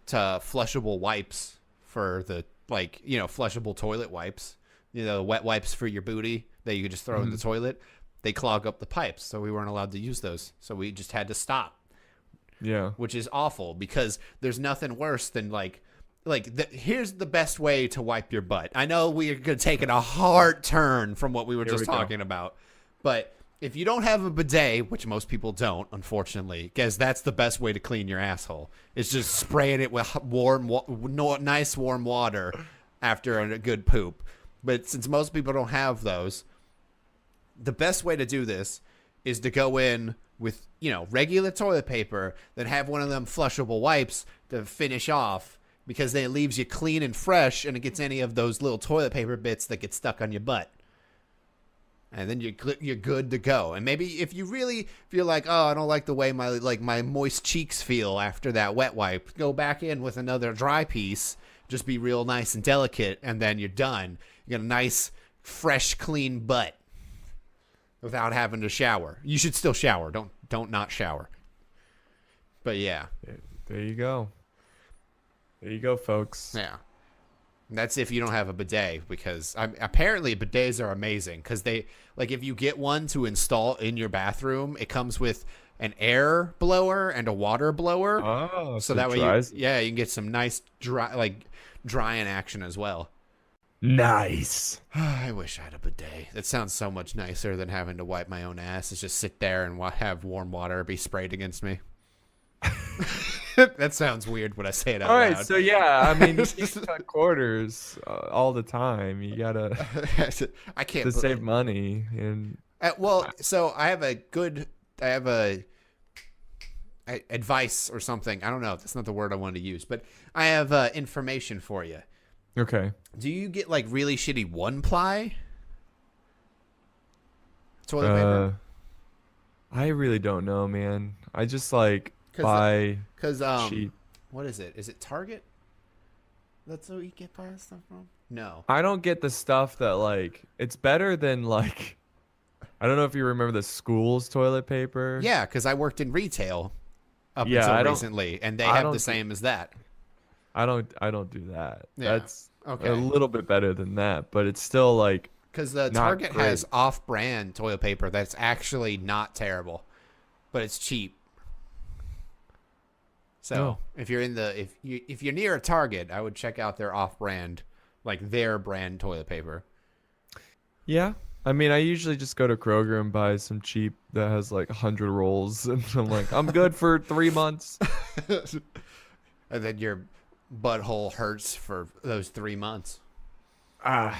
flushable wipes for the flushable toilet wipes. Wet wipes for your booty that you could just throw in the toilet. They clog up the pipes, so we weren't allowed to use those. So we just had to stop, Yeah. which is awful because there's nothing worse than here's the best way to wipe your butt. I know we're going to take a hard turn from what we were Here just we go. talking about, but if you don't have a bidet, which most people don't, unfortunately, because that's the best way to clean your asshole, is just spraying it with nice warm water after a good poop. But since most people don't have those, the best way to do this is to go in with, regular toilet paper, then have one of them flushable wipes to finish off, because then it leaves you clean and fresh, and it gets any of those little toilet paper bits that get stuck on your butt. And then you're good to go. And maybe if you really feel like, oh, I don't like the way my moist cheeks feel after that wet wipe, go back in with another dry piece. Just be real nice and delicate, and then you're done. You got a nice, fresh, clean butt without having to shower. You should still shower. Don't not shower. But yeah. There you go. There you go, folks. Yeah. That's if you don't have a bidet, because apparently bidets are amazing, because they, if you get one to install in your bathroom, it comes with an air blower and a water blower. Oh, so that way dries- you can get some nice drying action as well. Nice. I wish I had a bidet. That sounds so much nicer than having to wipe my own ass. It's just sit there and have warm water be sprayed against me. That sounds weird when I say it out All right, loud. so yeah, I mean, you can't cut quarters all the time. You gotta I can't to save money, and so I have advice or something. I don't know. That's not the word I wanted to use, but I have information for you. okay. Do you get really shitty one ply toilet paper? I really don't know, man. I just 'Cause buy Because cheap. what is it? Is it Target? That's where you get buy stuff from? No. I don't get the stuff that it's better than I don't know if you remember the school's toilet paper. Yeah, because I worked in retail up Yeah, I until don't- recently, and they I have don't the do- same as that. I don't do that. Yeah, That's okay. a little bit better than that, but it's still Because the not Target has great. off-brand toilet paper that's actually not terrible, but it's cheap. So Oh. if you're near a Target, I would check out their off-brand, their brand toilet paper. Yeah. I mean, I usually just go to Kroger and buy some cheap that has 100 rolls, and I'm good for 3 months. And then your butthole hurts for those 3 months. I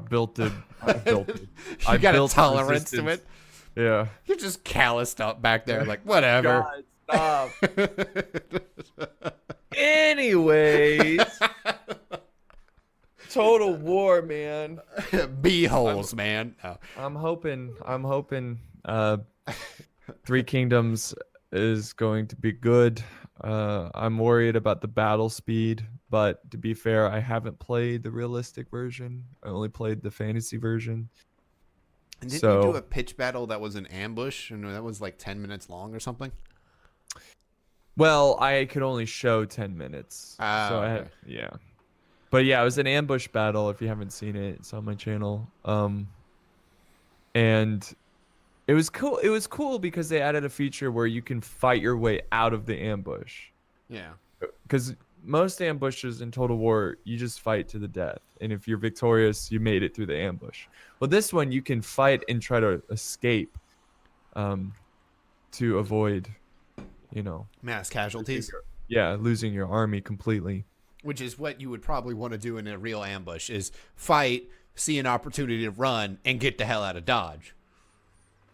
built it. I built it. I You got a built tolerance to resistance. it. Yeah. You're just calloused up back there, like whatever. God, stop. Anyways, Total War, man. Bee holes, man. Oh. I'm hoping Three Kingdoms is going to be good. I'm worried about the battle speed, but to be fair, I haven't played the realistic version. I only played the fantasy version. And didn't So you do a pitch battle that was an ambush, and that was like 10 minutes long or something? well, I could only show 10 minutes. Ah, So okay. yeah. But yeah, it was an ambush battle. If you haven't seen it, it's on my channel. And it was cool. It was cool because they added a feature where you can fight your way out of the ambush. Yeah. Because most ambushes in Total War, you just fight to the death, and if you're victorious, you made it through the ambush. Well, this one you can fight and try to escape, to avoid, Mass casualties, losing your army completely. which is what you would probably want to do in a real ambush, is fight, see an opportunity to run, and get the hell out of Dodge.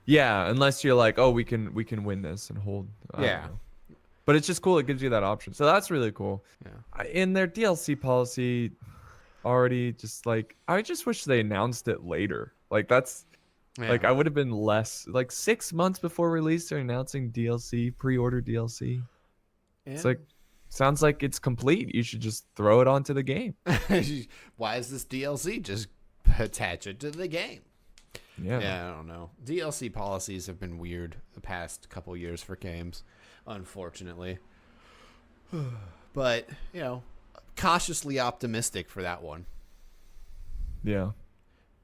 Yeah, unless you're like, oh, we can win this and hold. I don't Yeah. know. But it's just cool. It gives you that option. So that's really cool. Yeah. In their DLC policy, already just like I just wish they announced it later. Like that's like Yeah. I would have been less like 6 months before release. They're announcing DLC, pre-order DLC. It's Yeah. like sounds like it's complete. You should just throw it onto the game. Why is this DLC? Just attach it to the game. Yeah. Yeah, I don't know. DLC policies have been weird the past couple years for games, unfortunately. But, cautiously optimistic for that one. Yeah.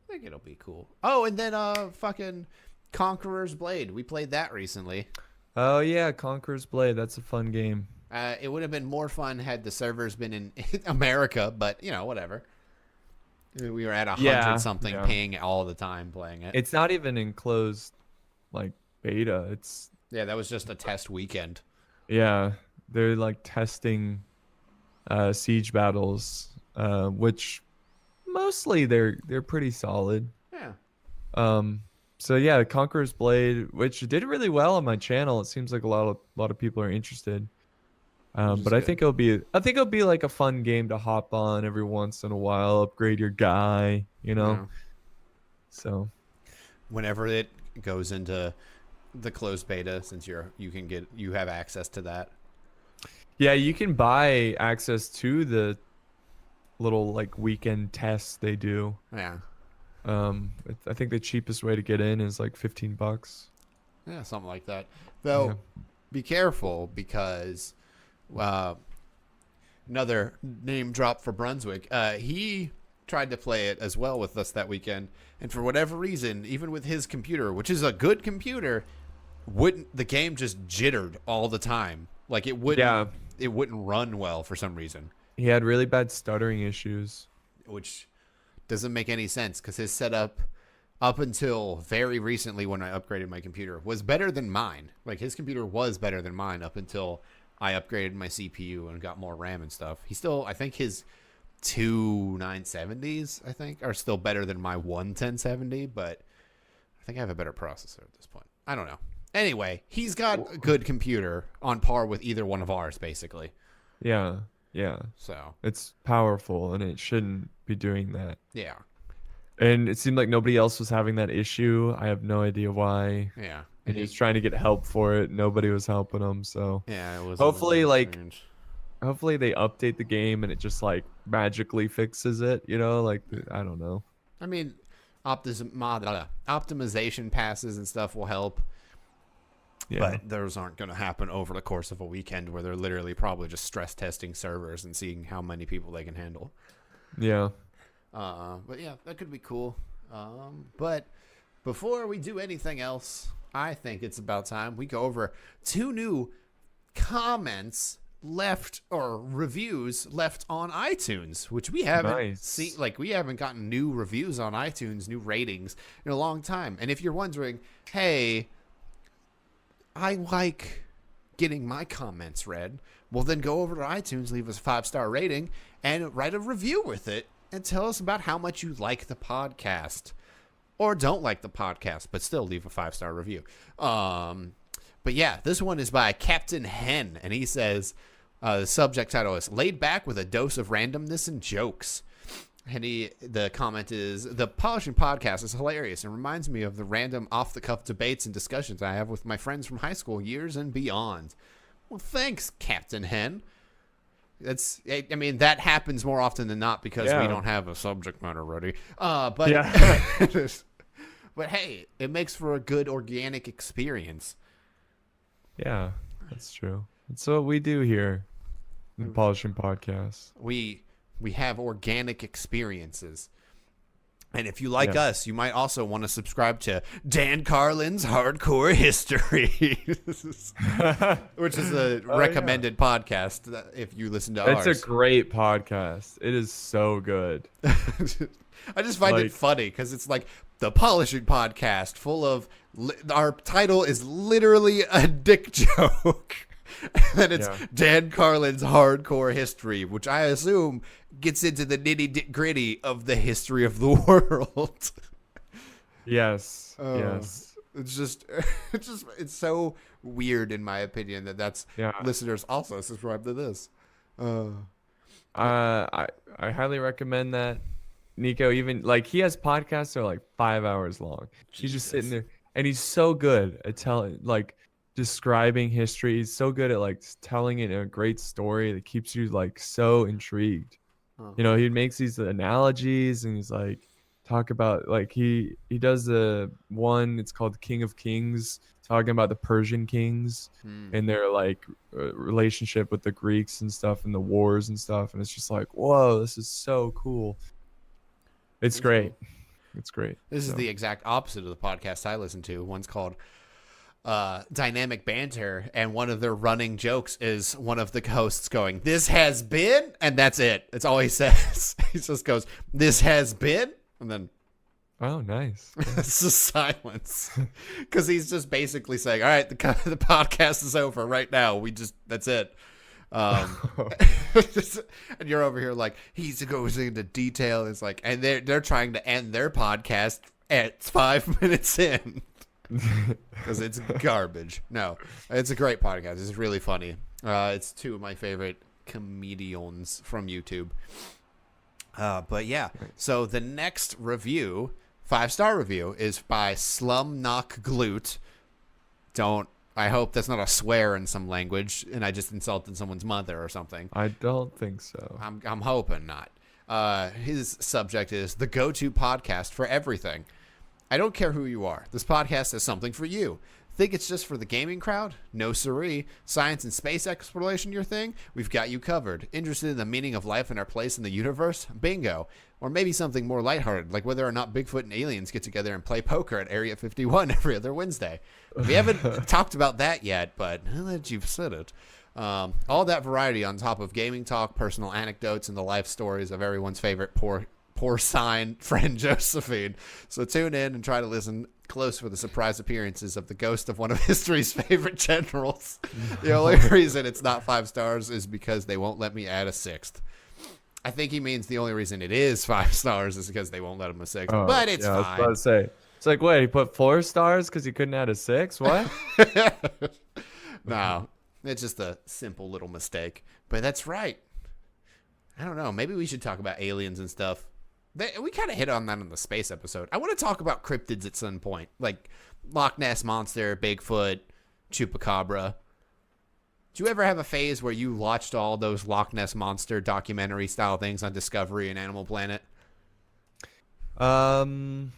I think it'll be cool. Oh, and then fucking Conqueror's Blade. We played that recently. Oh yeah, Conqueror's Blade. That's a fun game. It would have been more fun had the servers been in America, but whatever. We were at 100 something ping all the time playing it. It's not even in closed like beta. It's Yeah, that was just a test weekend. yeah, they're like testing siege battles, which mostly they're pretty solid. Yeah. So yeah, Conqueror's Blade, which did really well on my channel. It seems like a lot of people are interested. But I good. think it'll be like a fun game to hop on every once in a while, upgrade your guy, Yeah. So Whenever it goes into the closed beta, since you have access to that. yeah, you can buy access to the little like weekend tests they do. Yeah. I think the cheapest way to get in is like $15. Yeah, something like that. Though, Yeah. be careful because another name drop for Brunswick. He tried to play it as well with us that weekend, and for whatever reason, even with his computer, which is a good computer, the game just jittered all the time. Like it wouldn't run well for some reason, He had really bad stuttering issues. which doesn't make any sense because his setup up until very recently when I upgraded my computer was better than mine. Like his computer was better than mine up until I upgraded my CPU and got more RAM and stuff. I think his two 970s, are still better than my one 1070, but I think I have a better processor at this point. I don't know. Anyway, he's got a good computer on par with either one of ours, basically. Yeah. So, It's powerful and it shouldn't be doing that. yeah. And it seemed like nobody else was having that issue. I have no idea why. Yeah. And he was trying to get help for it. Nobody was helping him. So Yeah, it was Hopefully, like, strange. hopefully they update the game and it just like magically fixes it. Like I don't know. I mean, optimization passes and stuff will help. Yeah. But those aren't going to happen over the course of a weekend where they're literally probably just stress testing servers and seeing how many people they can handle. Yeah. But yeah, that could be cool. But before we do anything else, I think it's about time we go over 2 new comments left or reviews left on iTunes, which we haven't seen. Like we haven't gotten new reviews on iTunes, new ratings in a long time. And if you're wondering, hey, I like getting my comments read, well then go over to iTunes, leave us a 5-star rating, and write a review with it. and tell us about how much you like the podcast or don't like the podcast, but still leave a 5-star review. But yeah, this one is by Captain Hen, and he says the subject title is "Laid Back with a Dose of Randomness and Jokes." And the comment is, "The Polishing Podcast is hilarious and reminds me of the random off-the-cuff debates and discussions I have with my friends from high school years and beyond." Well, thanks, Captain Hen. I mean, that happens more often than not because we don't have a subject matter ready. But Yeah. but hey, it makes for a good organic experience. Yeah, that's true. That's what we do here in the Polishing Podcast. We have organic experiences. And if you like Yeah. us, you might also want to subscribe to Dan Carlin's Hardcore History, which is a recommended podcast that if you listen to ours. It's a great podcast. It is so good. I just find it funny because it's like the Polishing Podcast full of our title is literally a dick joke. And then it's Dan Carlin's Hardcore History, which I assume gets into the nitty gritty of the history of the world. Yes. Yes. It's so weird in my opinion that's listeners also subscribe to this. I highly recommend that. Nico, even like he has podcasts that are like 5 hours long. He's just sitting there and he's so good at telling, like, describing history. He's so good at like telling it in a great story that keeps you like so intrigued. You know, he makes these analogies and he's like talk about like he does the one, it's called King of Kings, talking about the Persian kings and their like relationship with the Greeks and stuff and the wars and stuff, and it's just like, whoa, this is so cool. It's great. It's great. This is the exact opposite of the podcast I listen to. One's called Dynamic Banter, and one of their running jokes is one of the hosts going, "This has been," and that's it. That's all he says. He just goes, "This has been," and then oh, nice. it's just silence because he's just basically saying, "All right, the podcast is over right now. That's it." And you're over here like he goes into detail. It's like, and they're trying to end their podcast at 5 minutes in because it's garbage. No, it's a great podcast. It's really funny. It's two of my favorite comedians from YouTube. But yeah, so the next review, 5-star review, is by Slumknock Glute. I hope that's not a swear in some language, and I just insulted someone's mother or something. I don't think so. I'm hoping not. His subject is the go-to podcast for everything. I don't care who you are. This podcast is something for you. Think it's just for the gaming crowd? No siree. Science and space exploration your thing? We've got you covered. Interested in the meaning of life and our place in the universe? Bingo. Or maybe something more lighthearted, like whether or not Bigfoot and aliens get together and play poker at Area 51 every other Wednesday. We haven't talked about that yet, but now that you've said it. All that variety on top of gaming talk, personal anecdotes, and the life stories of everyone's favorite porcine friend Josephine. So tune in and try to listen close for the surprise appearances of the ghost of one of history's favorite generals. The only reason it's not 5 stars is because they won't let me add a 6th. I think he means the only reason it is 5 stars is because they won't let him a 6th. But it's fine. I was about to say, it's like, wait, he put 4 stars because he couldn't add a 6? What? No, it's just a simple little mistake. But that's right. I don't know. Maybe we should talk about aliens and stuff. We kind of hit on that in the space episode. I want to talk about cryptids at some point, like Loch Ness Monster, Bigfoot, Chupacabra. Did you ever have a phase where you watched all those Loch Ness Monster documentary style things on Discovery and Animal Planet? I don't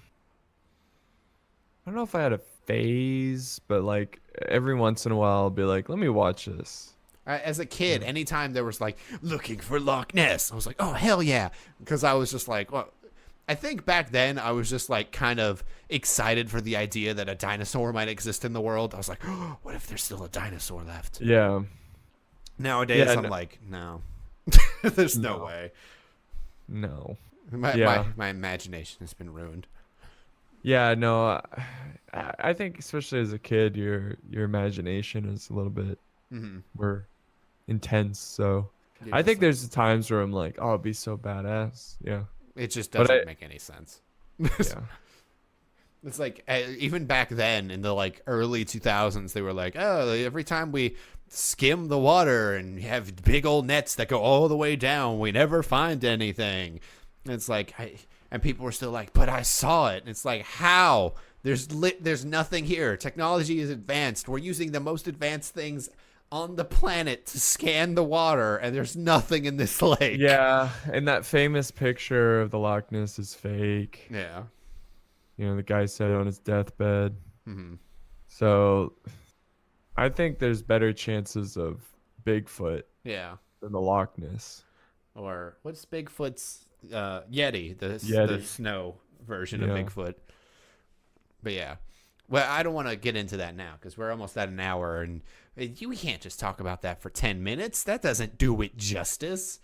know if I had a phase, but like every once in a while I'll be like, let me watch this. As a kid, anytime there was like looking for Loch Ness, I was like, oh, hell yeah. Because I was just like, well, I think back then I was just like kind of excited for the idea that a dinosaur might exist in the world. I was like, oh, what if there's still a dinosaur left? Yeah. Nowadays, I'm like, no, there's no way. No. My imagination has been ruined. Yeah, no, I think especially as a kid, your imagination is a little bit more intense. So I think there's times where I'm like, oh, it'd be so badass. Yeah. It just But doesn't make any sense. Yeah. It's like even back then in the like early 2000s, they were like, oh, every time we skim the water and have big old nets that go all the way down, we never find anything. And it's like, and people were still like, but I saw it. And it's like, how? There's nothing here. Technology is advanced. We're using the most advanced things on the planet to scan the water, and there's nothing in this lake. Yeah, and that famous picture of the Loch Ness is fake. Yeah. You know, the guy said it on his deathbed. Mm-hmm. So I think there's better chances of Bigfoot Yeah. than the Loch Ness. Or what's Bigfoot's Yeti, the Yeti. snow version of Yeah. Bigfoot. But yeah. Well, I don't want to get into that now because we're almost at an hour, and we can't just talk about that for 10 minutes. That doesn't do it justice.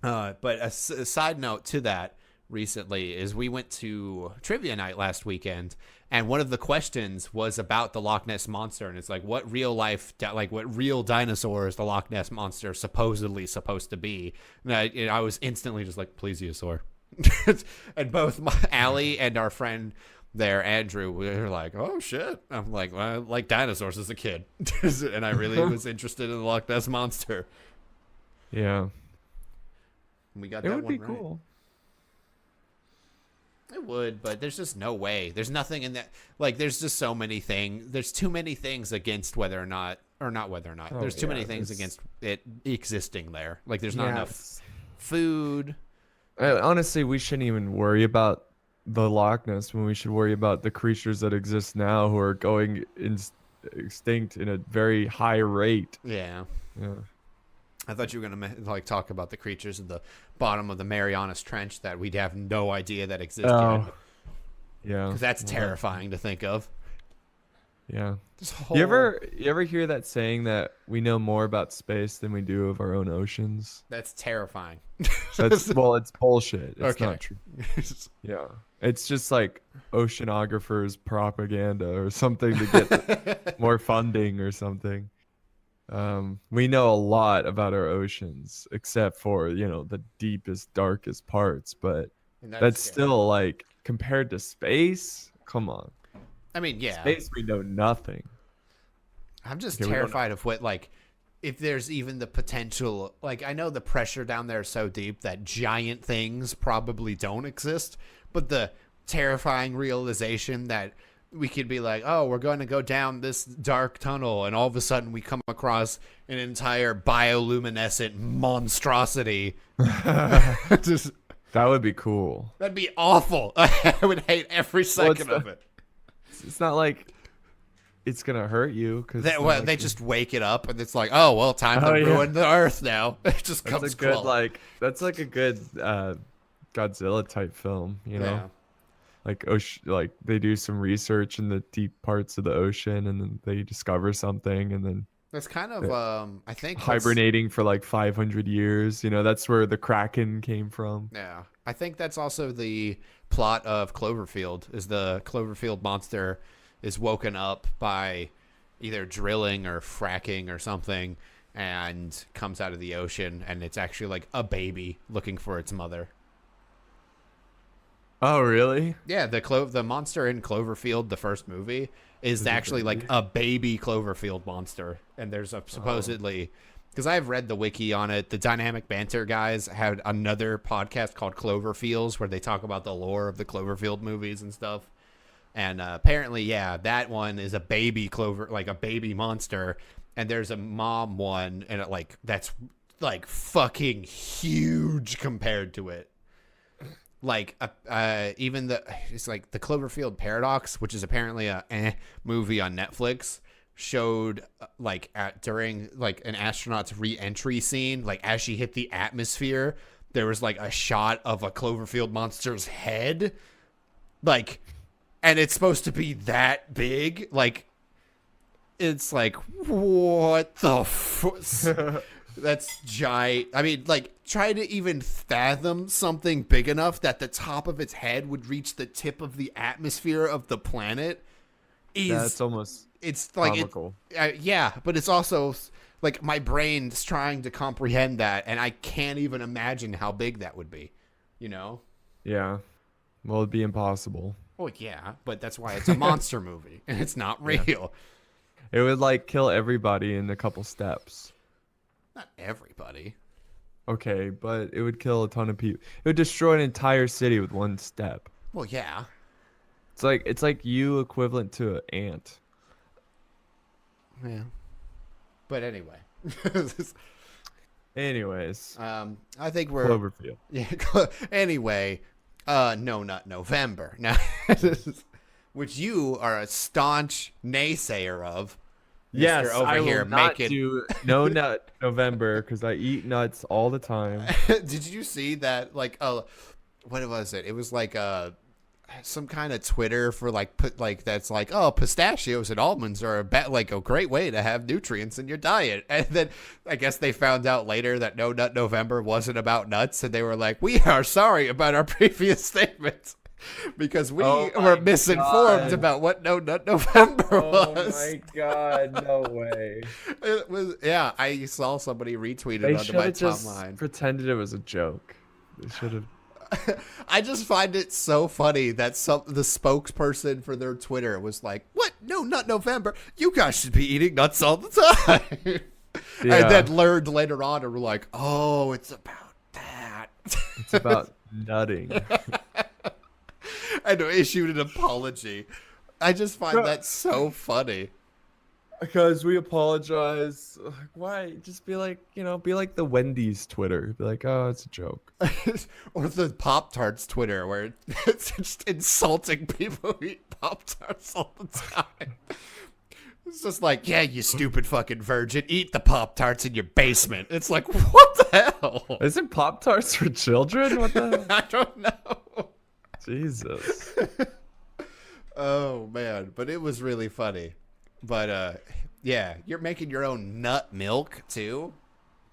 But a side note to that recently is we went to trivia night last weekend, and one of the questions was about the Loch Ness Monster, and it's like what real dinosaur is the Loch Ness Monster supposedly supposed to be. And I was instantly just like, plesiosaur. And both Allie and our friend there, Andrew, we were like, oh shit. I'm like, well, I like dinosaurs as a kid. And I really was interested in the Loch Ness Monster. Yeah. We got It that would one be right. cool. It would, but there's just no way. There's nothing in that. Like, there's just so many things. There's too many things against whether or not. Oh, There's too yeah, many things there's- against it existing there. Like, there's not enough Yes. food. Honestly, we shouldn't even worry about the Loch Ness when we should worry about the creatures that exist now who are going extinct in a very high rate. Yeah. Yeah. I thought you were gonna like talk about the creatures at the bottom of the Marianas Trench that we'd have no idea that existed. Oh. Yeah. Because that's terrifying to think of. Yeah. This whole... You ever hear that saying that we know more about space than we do of our own oceans? That's terrifying. That's well, it's bullshit. It's Okay. not true. Yeah. It's just like oceanographers propaganda or something to get more funding or something. We know a lot about our oceans except for, you know, the deepest, darkest parts, but And that's scary. still like compared to space, come on. I mean, yeah. Space we know nothing. I'm just Okay, we don't terrified of what, like, if there's even the potential. Like, I know the pressure down there is so deep that giant things probably don't exist, but the terrifying realization that we could be like, oh, we're going to go down this dark tunnel, and all of a sudden we come across an entire bioluminescent monstrosity. Just, That would be cool. that'd be awful. I would hate every second of it. It's not like it's gonna hurt you because They just wake it up, and it's like, oh, well, time to Oh, yeah. ruin the Earth now. It just that's comes a good close. that's like a good Godzilla type film, you know. Yeah. Like like they do some research in the deep parts of the ocean and then they discover something and then That's kind of, I think that's- hibernating for like 500 years, you know. That's where the Kraken came from. Yeah, I think that's also the plot of Cloverfield. Is the Cloverfield monster is woken up by either drilling or fracking or something, and comes out of the ocean, and it's actually like a baby looking for its mother. Oh really? Yeah, the monster in Cloverfield, the first movie, is a actually like baby? a baby Cloverfield monster, and there's a supposedly, because I've read the wiki on it. The Dynamic Banter guys had another podcast called Cloverfields where they talk about the lore of the Cloverfield movies and stuff. And apparently, yeah, that one is a baby like a baby monster, and there's a mom one, and that's like fucking huge compared to it. Like even it's like the Cloverfield Paradox, which is apparently a movie on Netflix, showed during like an astronaut's re-entry scene, like as she hit the atmosphere, there was like a shot of a Cloverfield monster's head, like, and it's supposed to be that big, like, it's like, what the that's giant. I mean, like, try to even fathom something big enough that the top of its head would reach the tip of the atmosphere of the planet. That's almost It's like comical. yeah, but it's also like my brain's trying to comprehend that, and I can't even imagine how big that would be. You know? Yeah. Well, it'd be impossible. Well, yeah, but that's why it's a monster movie and it's not Yeah. real. It would like kill everybody in a couple steps. Not everybody. Okay, but it would kill a ton of people. It would destroy an entire city with one step. Well, yeah. It's like you equivalent to an ant. Yeah. But anyway. Anyways, I think we're Cloverfield. yeah. Anyway, No Nut November. Now, which you are a staunch naysayer of. Yes, Mr. over I here will not making. do No Nut November because I eat nuts all the time. Did you see that? Like, what was it? It was like some kind of Twitter for like that's like, oh, pistachios and almonds are like a great way to have nutrients in your diet. And then I guess they found out later that No Nut November wasn't about nuts, and they were like, we are sorry about our previous statements because we were misinformed about what No Nut November was. Oh my god, no way. It was, yeah. I saw somebody retweeted They onto should my have just timeline. pretended it was a joke. They should have. I just find it so funny that the spokesperson for their Twitter was like, "What? No Nut November? You guys should be eating nuts all the time." Yeah. And then learned later on, and we're like, "Oh, it's about that." It's about nutting. And issued an apology. I just find that so funny. Because we apologize. Like, why? Just be like, be like the Wendy's Twitter. Be like, oh, it's a joke. Or the Pop-Tarts Twitter, where it's just insulting people who eat Pop-Tarts all the time. It's just like, yeah, you stupid fucking virgin, eat the Pop-Tarts in your basement. It's like, what the hell? Isn't Pop Tarts for children? What the hell? I don't know. Jesus. Oh, man. But it was really funny. But, yeah, you're making your own nut milk, too?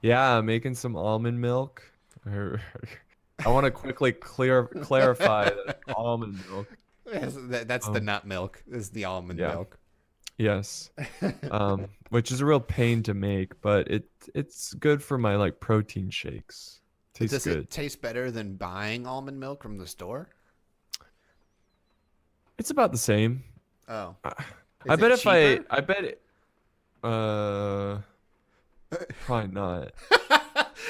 Yeah, making some almond milk. I want to quickly clarify that almond milk. Yes, that's the nut milk, is the almond milk. Yes. Which is a real pain to make, but it's good for my like protein shakes. Tastes Does good. it taste better than buying almond milk from the store? It's about the same. Oh. I bet if cheaper? I bet it, probably not.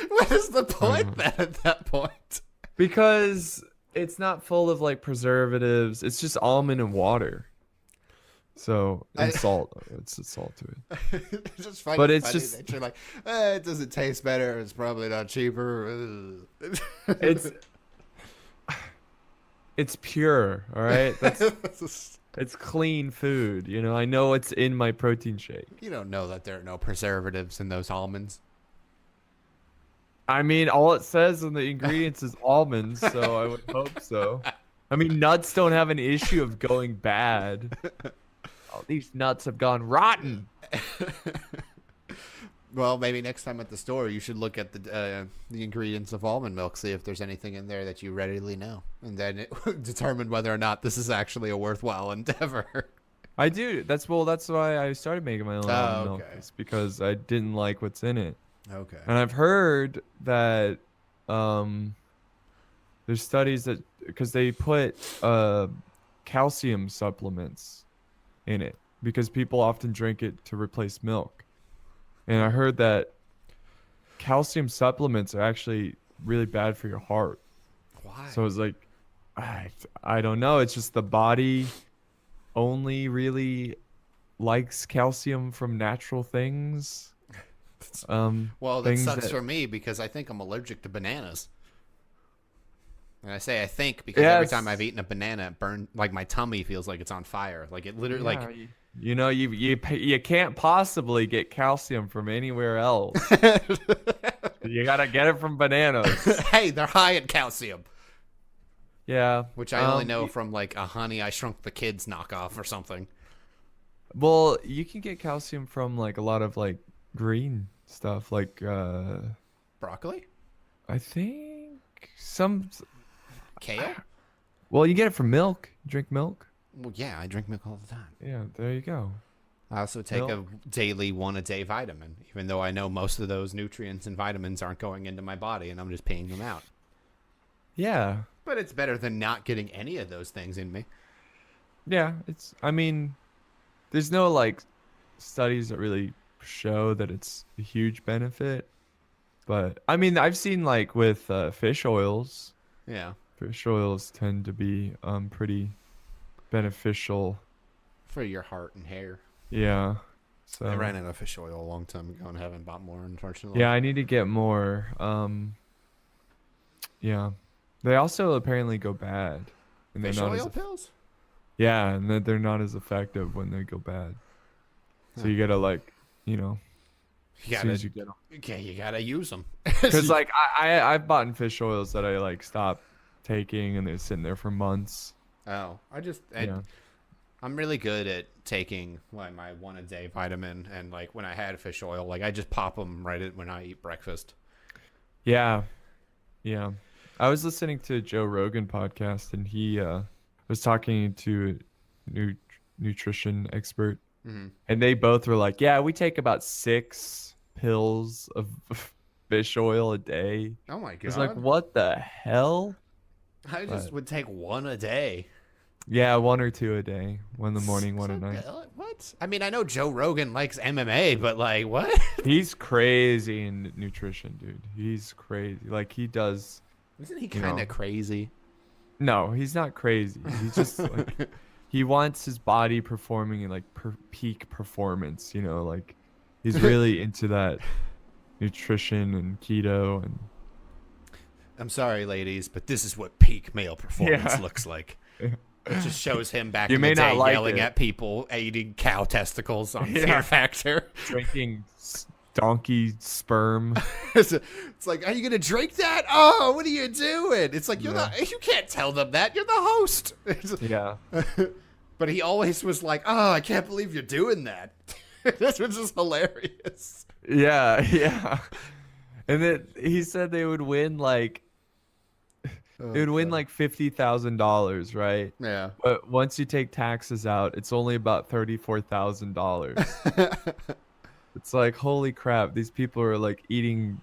What is the point then at that point? Because it's not full of like preservatives. It's just almond and water. So and salt. It's salt to it. Just find But it it's funny just- that you're like, it doesn't taste better. It's probably not cheaper. It's pure, all right? It's clean food. I know it's in my protein shake. You don't know that there are no preservatives in those almonds. I mean, all it says in the ingredients is almonds, so I would hope so. I mean, nuts don't have an issue of going bad. Oh, these nuts have gone rotten. Well, maybe next time at the store, you should look at the ingredients of almond milk, see if there's anything in there that you readily know, and then determine whether or not this is actually a worthwhile endeavor. I do. That's why I started making my own almond milk. okay. It's because I didn't like what's in it. Okay. And I've heard that there's studies that because they put calcium supplements in it because people often drink it to replace milk. And I heard that calcium supplements are actually really bad for your heart. Why? So it's like, I don't know. It's just the body only really likes calcium from natural things. Well, that things sucks that- for me because I think I'm allergic to bananas. And I say I think because every Yes. time I've eaten a banana, it burned like my tummy feels like it's on fire. Like it literally Yeah, you can't possibly get calcium from anywhere else. You gotta get it from bananas. hey, they're high in calcium, Yeah, which I only know from like a Honey I Shrunk the Kids knockoff or something. Well, you can get calcium from like a lot of like green stuff, like Broccoli, I think some. kale. Well, you get it from milk. Drink milk. Well, yeah, I drink milk all the time. Yeah, there you go. I also take a daily one-a-day vitamin, even though I know most of those nutrients and vitamins aren't going into my body, and I'm just peeing them out. Yeah. But it's better than not getting any of those things in me. Yeah, I mean, there's no like studies that really show that it's a huge benefit, but I mean, I've seen like with fish oils, Yeah. fish oils tend to be pretty beneficial. For your heart and hair. Yeah. So I ran out of fish oil a long time ago and haven't bought more, unfortunately. yeah, I need to get more. Yeah. They also apparently go bad. And Fish they're not oil as pills? yeah, and that they're not as effective when they go bad. So Huh. you gotta like, you know, You as soon gotta, as you get them. okay, you gotta use them. Because like I've bought fish oils that I like stopped taking and they're sitting there for months. Oh, Yeah. I'm really good at taking like my one a day vitamin, and like when I had fish oil, like I just pop them when I eat breakfast. Yeah. Yeah. I was listening to a Joe Rogan podcast and he was talking to a nutrition expert Mm-hmm. and they both were like, "Yeah, we take about 6 pills of fish oil a day." Oh my It's like, god! "What the hell?" I just But would take one a day. yeah, 1 or 2 a day, one in the morning, one at night. What? I mean, I know Joe Rogan likes MMA, but like, what? He's crazy in nutrition, dude. He's crazy. Like he does. Isn't he You kind know. of crazy? No, he's not crazy. He's just like he wants his body performing in like peak performance. You know, like he's really into that nutrition and keto and I'm sorry, ladies, but this is what peak male performance Yeah. looks like. It just shows him back You in may the not day like yelling it. at people eating cow testicles on Yeah. Fear Factor. drinking donkey sperm. It's like, are you gonna drink that? Oh, what are you doing? It's like Yeah. you can't tell them that. You're the host. Yeah. But he always was like, oh, I can't believe you're doing that. This was just hilarious. Yeah, yeah. And then he said they would win like they would win like $50,000, right? Yeah. But once you take taxes out, it's only about $34,000. It's like, holy crap, these people are like eating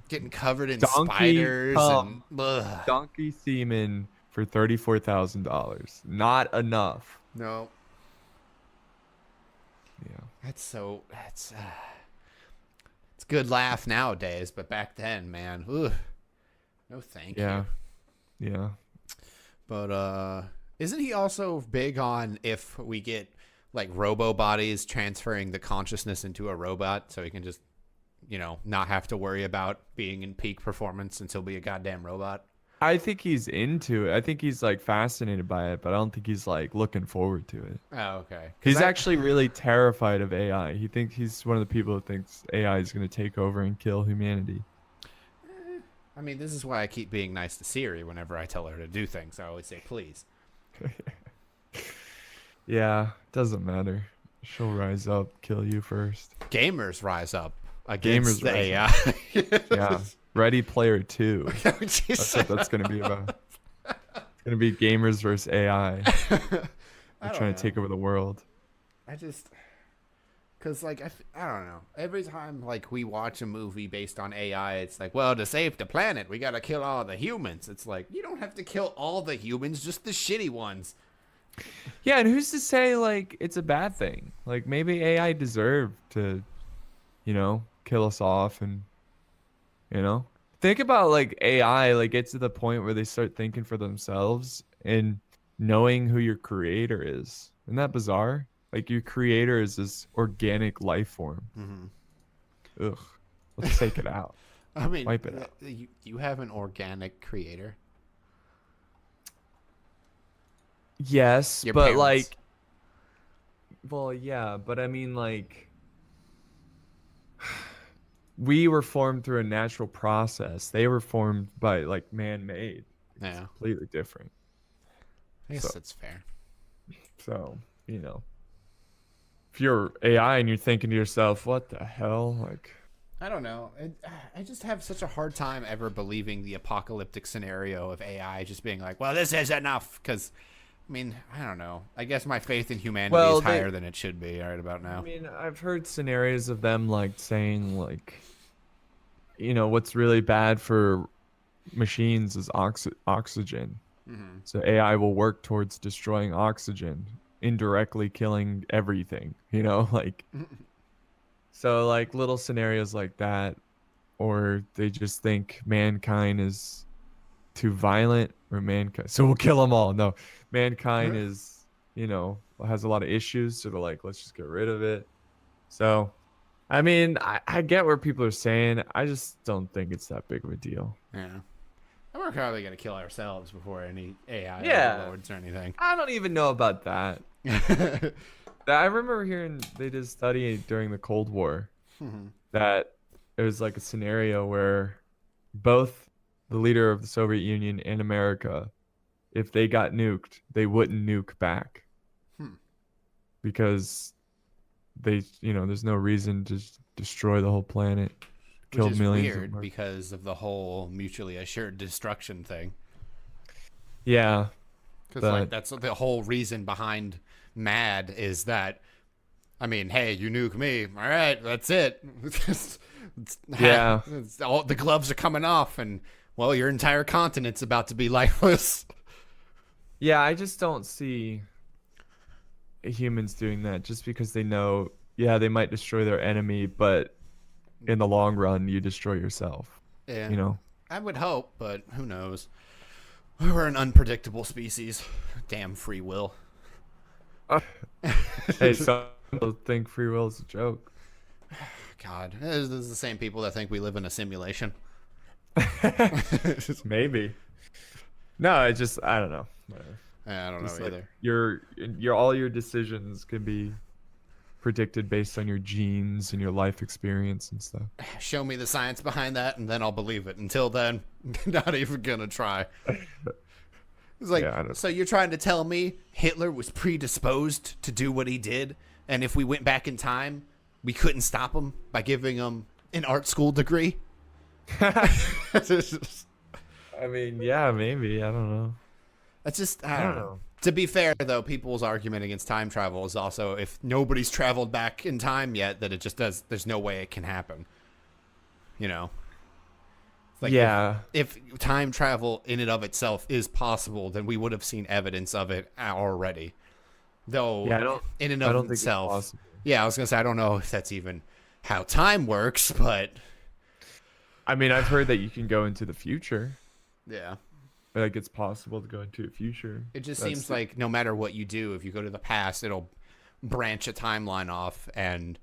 Getting covered in Donkey spiders cum. and ugh. donkey semen for $34,000. Not enough. No, Yeah. that's it's a good laugh nowadays, but back then, man, ugh, no thank Yeah. you. Yeah. But isn't he also big on if we get like robo bodies transferring the consciousness into a robot so he can just, not have to worry about being in peak performance until be a goddamn robot? I think he's into it. I think he's like fascinated by it, but I don't think he's like looking forward to it. Oh, okay. He's actually really terrified of AI. He thinks he's one of the people who thinks AI is going to take over and kill humanity. I mean, this is why I keep being nice to Siri whenever I tell her to do things. I always say, please. Yeah, doesn't matter. She'll rise up, kill you first. Gamers rise up against Gamers the rise AI. Yeah. Ready Player 2. Jeez. That's what that's going to be about. It's going to be gamers versus AI. I They're don't trying know. to take over the world. I just, cause like I don't know. Every time like we watch a movie based on AI, it's like, well, to save the planet, we gotta kill all the humans. It's like you don't have to kill all the humans, just the shitty ones. Yeah, and who's to say like it's a bad thing? Like maybe AI deserved to, kill us off and think about like AI like get to the point where they start thinking for themselves and knowing who your creator is. Isn't that bizarre? Like your creator is this organic life form. Mm-hmm. Ugh. Let's take it out. I mean, Wipe it out. you have an organic creator. Yes, Your but parents. like well, yeah, but I mean like we were formed through a natural process. They were formed by like man-made. Yeah, Completely different. I guess So- that's fair. So, if you're AI and you're thinking to yourself, what the hell? Like, I don't know. I just have such a hard time ever believing the apocalyptic scenario of AI just being like, well, this is enough. Because, I mean, I don't know. I guess my faith in humanity Well, is higher than it should be right about now. I mean, I've heard scenarios of them like saying like, what's really bad for machines is oxygen. Mm-hmm. So AI will work towards destroying oxygen, indirectly killing everything, like so like little scenarios like that, or they just think mankind is too violent, or mankind so we'll kill them all. No, mankind is, has a lot of issues, so they're like, let's just get rid of it. So I mean, I get what people are saying. I just don't think it's that big of a deal. Yeah. And we're probably gonna kill ourselves before any AI Yeah. overlords or anything. I don't even know about that. I remember hearing they did a study during the Cold War that it was like a scenario where both the leader of the Soviet Union and America, if they got nuked, they wouldn't nuke back. Because there's no reason to destroy the whole planet, kill Which is millions weird of because of the whole mutually assured destruction thing. Yeah. Because like that's the whole reason behind MAD is that, I mean, hey, you nuke me, all right, that's it. Yeah. All the gloves are coming off, and well, your entire continent's about to be lifeless. Yeah, I just don't see humans doing that just because they know, yeah, they might destroy their enemy, but in the long run, you destroy yourself. Yeah. I would hope, but who knows? We're an unpredictable species. Damn free will. Hey, some people think free will is a joke. God, this is the same people that think we live in a simulation. Maybe. No, I don't know. Whatever. I don't know either. Your all your decisions can be predicted based on your genes and your life experience and stuff. Show me the science behind that, and then I'll believe it. Until then, not even gonna try. It's like, so you're trying to tell me Hitler was predisposed to do what he did, and if we went back in time, we couldn't stop him by giving him an art school degree? I mean, yeah, maybe. I don't know. That's just, I don't know. To be fair, though, people's argument against time travel is also, if nobody's traveled back in time yet, that it just does, there's no way it can happen. Like, yeah. If time travel in and of itself is possible, then we would have seen evidence of it already. Though, in and of itself. Yeah, I was going to say, I don't know if that's even how time works, but. I mean, I've heard that you can go into the future. Yeah. Like, it's possible to go into the future. It just seems like no matter what you do, if you go to the past, it'll branch a timeline off, and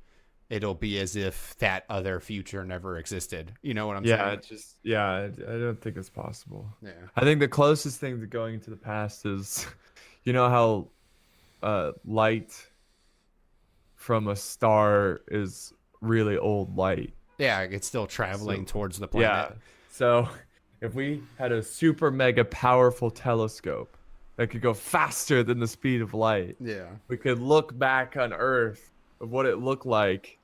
it'll be as if that other future never existed. You know what I'm saying? I don't think it's possible. Yeah. I think the closest thing to going into the past is, how light from a star is really old light. Yeah, it's still traveling towards the planet. Yeah. So if we had a super mega powerful telescope that could go faster than the speed of light, yeah, we could look back on Earth of what it looked like,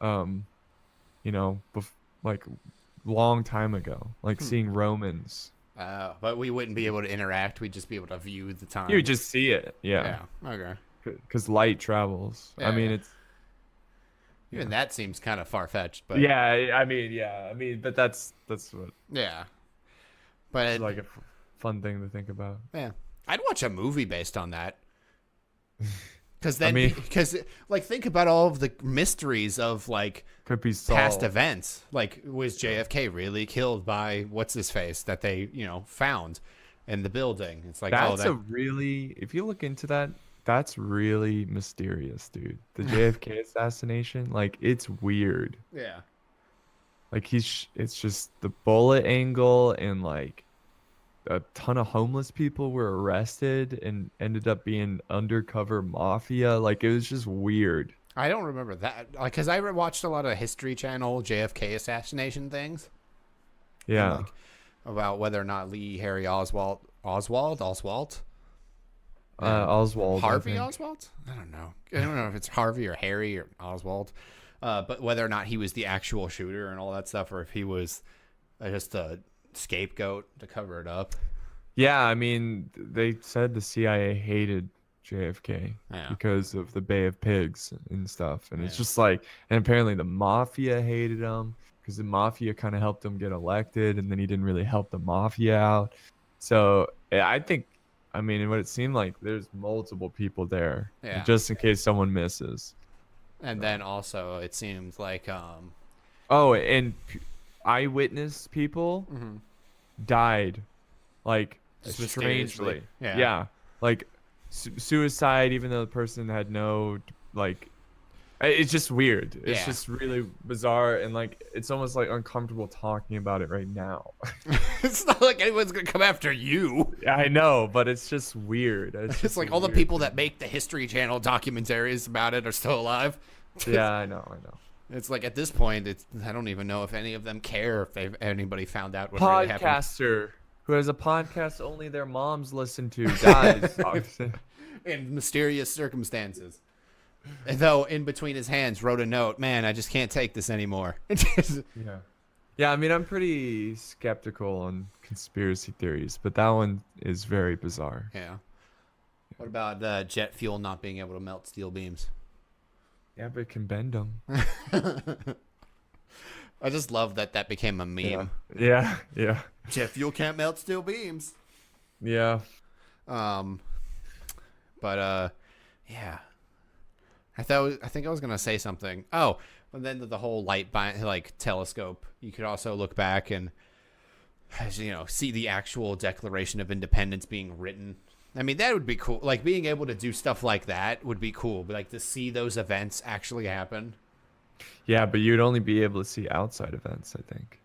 like long time ago, like seeing Romans. But we wouldn't be able to interact. We'd just be able to view the time. You would just see it. Yeah. Yeah. Okay. Because light travels. Yeah, I mean, it's. Even that seems kind of far-fetched, but. Yeah, I mean, but that's what. Yeah. But it's like a fun thing to think about. Yeah. I'd watch a movie based on that. Because think about all of the mysteries of could be past events. Like, was JFK really killed by what's his face that they found in the building? It's like, if you look into that, that's really mysterious, dude. The JFK assassination, it's weird. Yeah. It's just the bullet angle, and a ton of homeless people were arrested and ended up being undercover mafia. It was just weird. I don't remember that. Because I watched a lot of History Channel JFK assassination things. Yeah. And, about whether or not Lee Harvey Oswald. Harvey Oswald? I don't know. I don't know if it's Harvey or Harry or Oswald. But whether or not he was the actual shooter and all that stuff, or if he was just a scapegoat to cover it up. Yeah, I mean, they said the CIA hated JFK because of the Bay of Pigs and stuff. And it's just and apparently the mafia hated him because the mafia kind of helped him get elected, and then he didn't really help the mafia out. So I think, I mean, what it seemed like, there's multiple people there, Yeah. just in case someone misses. And then also it seems like Oh, and eyewitness people died, like, Just mysteriously. strangely. Yeah. Yeah, like suicide, even though the person had no, like, it's just weird. It's Yeah. just really bizarre, and like it's almost like uncomfortable talking about it right now. It's not like anyone's gonna come after you. Yeah, I know, but it's just weird. It's It's just like a all the weird people thing. that make the History Channel documentaries about it are still alive. Yeah, I know. It's like at this point, I don't even know if any of them care if anybody found out what really happened. Podcaster who has a podcast only their moms listen to dies. In mysterious circumstances. And though in between his hands wrote a note, man, I just can't take this anymore. Yeah. Yeah, I mean, I'm pretty skeptical on conspiracy theories, but that one is very bizarre. Yeah. What about jet fuel not being able to melt steel beams? Yeah, but it can bend them. I just love that became a meme. Yeah. Jet fuel can't melt steel beams. Yeah. But yeah. I think I was gonna say something. Oh, and then the whole like telescope. You could also look back and, see the actual Declaration of Independence being written. I mean, that would be cool. Like being able to do stuff like that would be cool. But like to see those events actually happen. Yeah, but you'd only be able to see outside events, I think.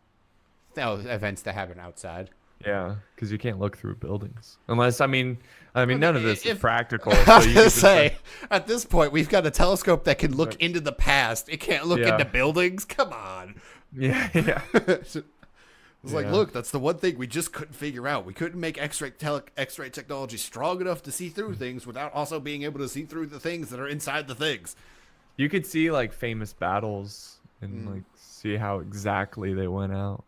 No, events that happen outside. Yeah, because you can't look through buildings unless, I mean, none of this is if- practical. I so was you gonna could just, say, at this point, we've got a telescope that can look into the past. It can't look Yeah. into buildings. Come on. yeah. It's like, Yeah. look, that's the one thing we just couldn't figure out. We couldn't make X-ray technology strong enough to see through things without also being able to see through the things that are inside the things. You could see like famous battles and like see how exactly they went out.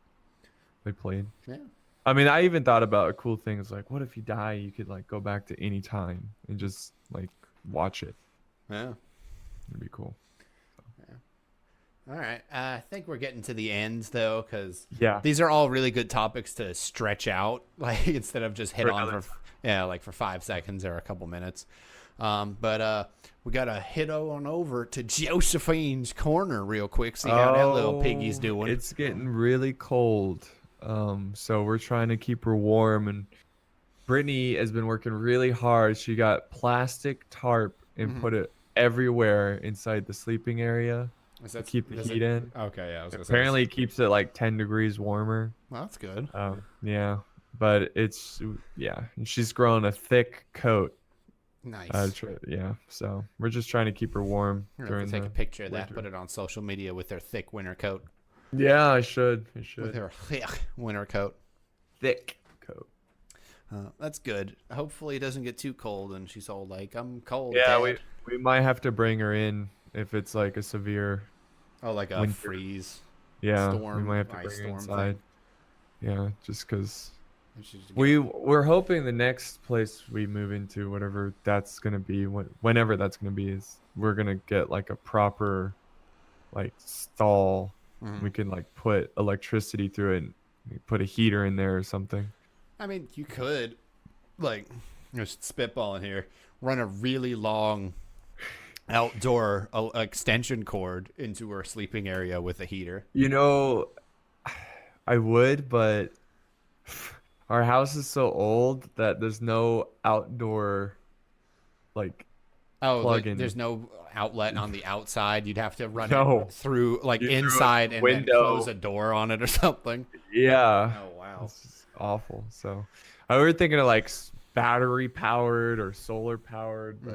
They played. Yeah. I mean, I even thought about a cool thing. It's like, what if you die? You could like go back to any time and just like watch it. Yeah. It'd be cool. All right. I think we're getting to the end though, because Yeah. these are all really good topics to stretch out, like instead of just hit For on another for like for 5 seconds or a couple minutes. But we gotta head on over to Josephine's corner real quick. See how that little piggy's doing. It's getting really cold. So we're trying to keep her warm, and Brittany has been working really hard. She got plastic tarp and put it everywhere inside the sleeping area Is to that- keep the is heat it- in. Okay, yeah. I was gonna say, Apparently, it keeps it like 10 degrees warmer. well, that's good. Yeah, but it's and she's growing a thick coat. Nice. Yeah, so we're just trying to keep her warm We're gonna during have to take the a picture of that, winter. put it on social media with her thick winter coat. Yeah, I should. With her thick winter coat. Thick coat. That's good. Hopefully it doesn't get too cold and she's all like, I'm cold. Yeah, Dad." we might have to bring her in if it's like a severe. Oh, like a winter. freeze. Yeah, we Storm, might have to ice bring her storm inside. Yeah, just because And she's- we're hoping the next place we move into, whatever that's gonna be, whenever that's gonna be, is we're gonna get like a proper like stall. Mhm. We can like put electricity through it and put a heater in there or something. I mean, you could, like, just spitballing here, run a really long outdoor extension cord into her sleeping area with a heater. You know, I would, but our house is so old that there's no outdoor like Oh, like, plug-in. there's no outlet on the outside. You'd have to run No. it through, like, You through a inside and then window. close a door on it or something. yeah. Oh, wow. It's just awful. So I were thinking of like battery powered or solar powered, but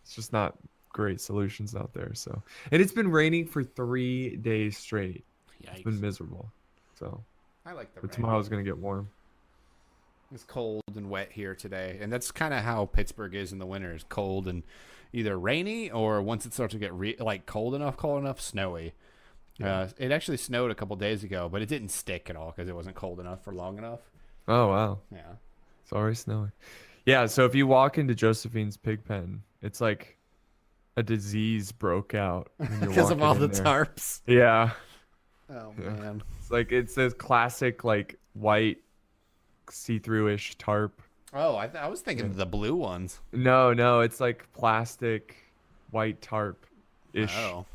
it's just not great solutions out there. So, and it's been raining for 3 days straight. It's been Yikes. miserable. So, I like the but rain. tomorrow's gonna get warm. It's cold and wet here today, and that's kind of how Pittsburgh is in the winter. It's cold and either rainy, or once it starts to get cold enough, snowy. It actually snowed a couple days ago, but it didn't stick at all because it wasn't cold enough for long enough. Oh wow, Yeah. it's already snowing. Yeah, so if you walk into Josephine's pig pen, it's like a disease broke out when you're Because of walking all in the there. tarps. Yeah, Oh Yeah. man. It's like it's this classic like white see-through-ish tarp. Oh, I was thinking Yeah. the blue ones. No, it's like plastic white tarp-ish. Oh,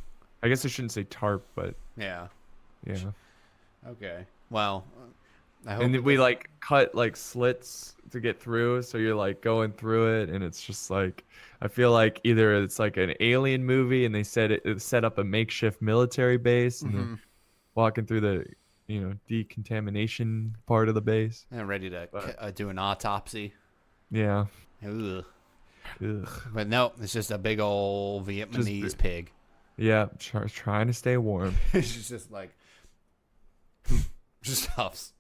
I guess I shouldn't say tarp, but yeah. yeah. Okay. Well, I hope And it then we doesn't- like cut like slits to get through, so you're like going through it, and it's just like I feel like either it's like an alien movie, and they set up a makeshift military base, and they're Mhm. walking through the decontamination part of the base. I'm ready to But- do an autopsy. Yeah. Ugh. Ugh. But no, it's just a big old Vietnamese pig. Yeah, trying to stay warm. She's just like, just huffs.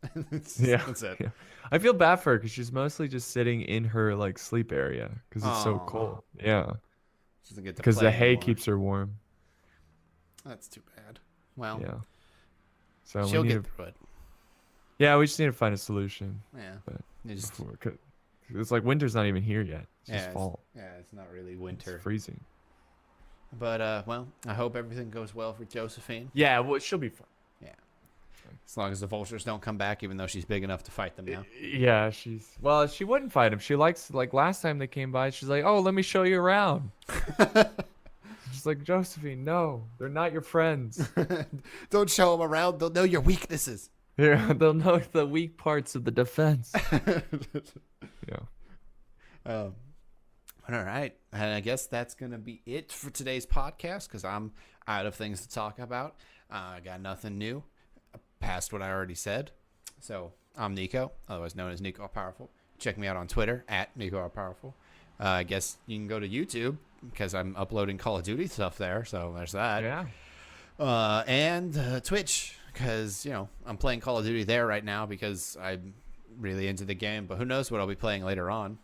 Yeah. That's it. Yeah. I feel bad for her because she's mostly just sitting in her like sleep area because it's so Aw. cold. Yeah, She doesn't get to because play the hay anymore. keeps her warm. That's too bad. Well, Yeah. So she'll we need get to, through it. yeah, we just need to find a solution. Yeah. But You just- before, 'cause it's like winter's not even here yet. It's just yeah, fall. it's not really It's winter. freezing. But well, I hope everything goes well for Josephine. Yeah, well, she'll be fine. As long as the vultures don't come back, even though she's big enough to fight them now. Yeah, she wouldn't fight him. She likes like last time they came by, she's like, "Oh, let me show you around." She's like, "Josephine, no, they're not your friends. Don't show them around. They'll know your weaknesses. They'll know the weak parts of the defense." Yeah. All right. And I guess that's going to be it for today's podcast because I'm out of things to talk about. I got nothing new past what I already said. So I'm Nico, otherwise known as Nico Powerful. Check me out on Twitter at Nico Powerful. I guess you can go to YouTube because I'm uploading Call of Duty stuff there. So there's that. Yeah. And Twitch because, I'm playing Call of Duty there right now because I'm really into the game. But who knows what I'll be playing later on.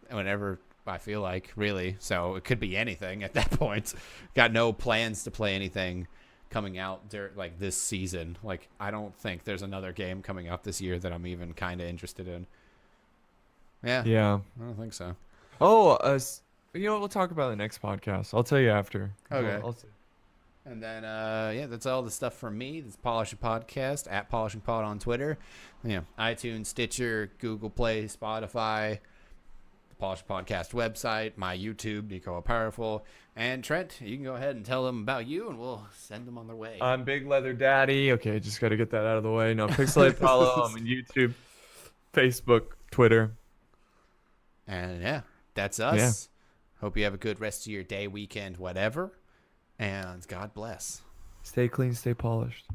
Whenever I feel like, really. So it could be anything at that point. Got no plans to play anything coming out like this season. Like, I don't think there's another game coming out this year that I'm even kind of interested in. Yeah, Yeah. I don't think so. Oh, you know what? We'll talk about it in the next podcast. I'll tell you after. Okay. I'll say. And then, that's all the stuff from me. This is Polishing Podcast at Polishing Pod on Twitter. iTunes, Stitcher, Google Play, Spotify, the Polishing Podcast website, my YouTube, Nico Powerful. And Trent, you can go ahead and tell them about you, and we'll send them on their way. I'm Big Leather Daddy. Okay, just got to get that out of the way. No, Pixelate Follow. I'm on YouTube, Facebook, Twitter. And yeah, that's us. Hope you have a good rest of your day, weekend, whatever. And God bless. Stay clean, stay polished.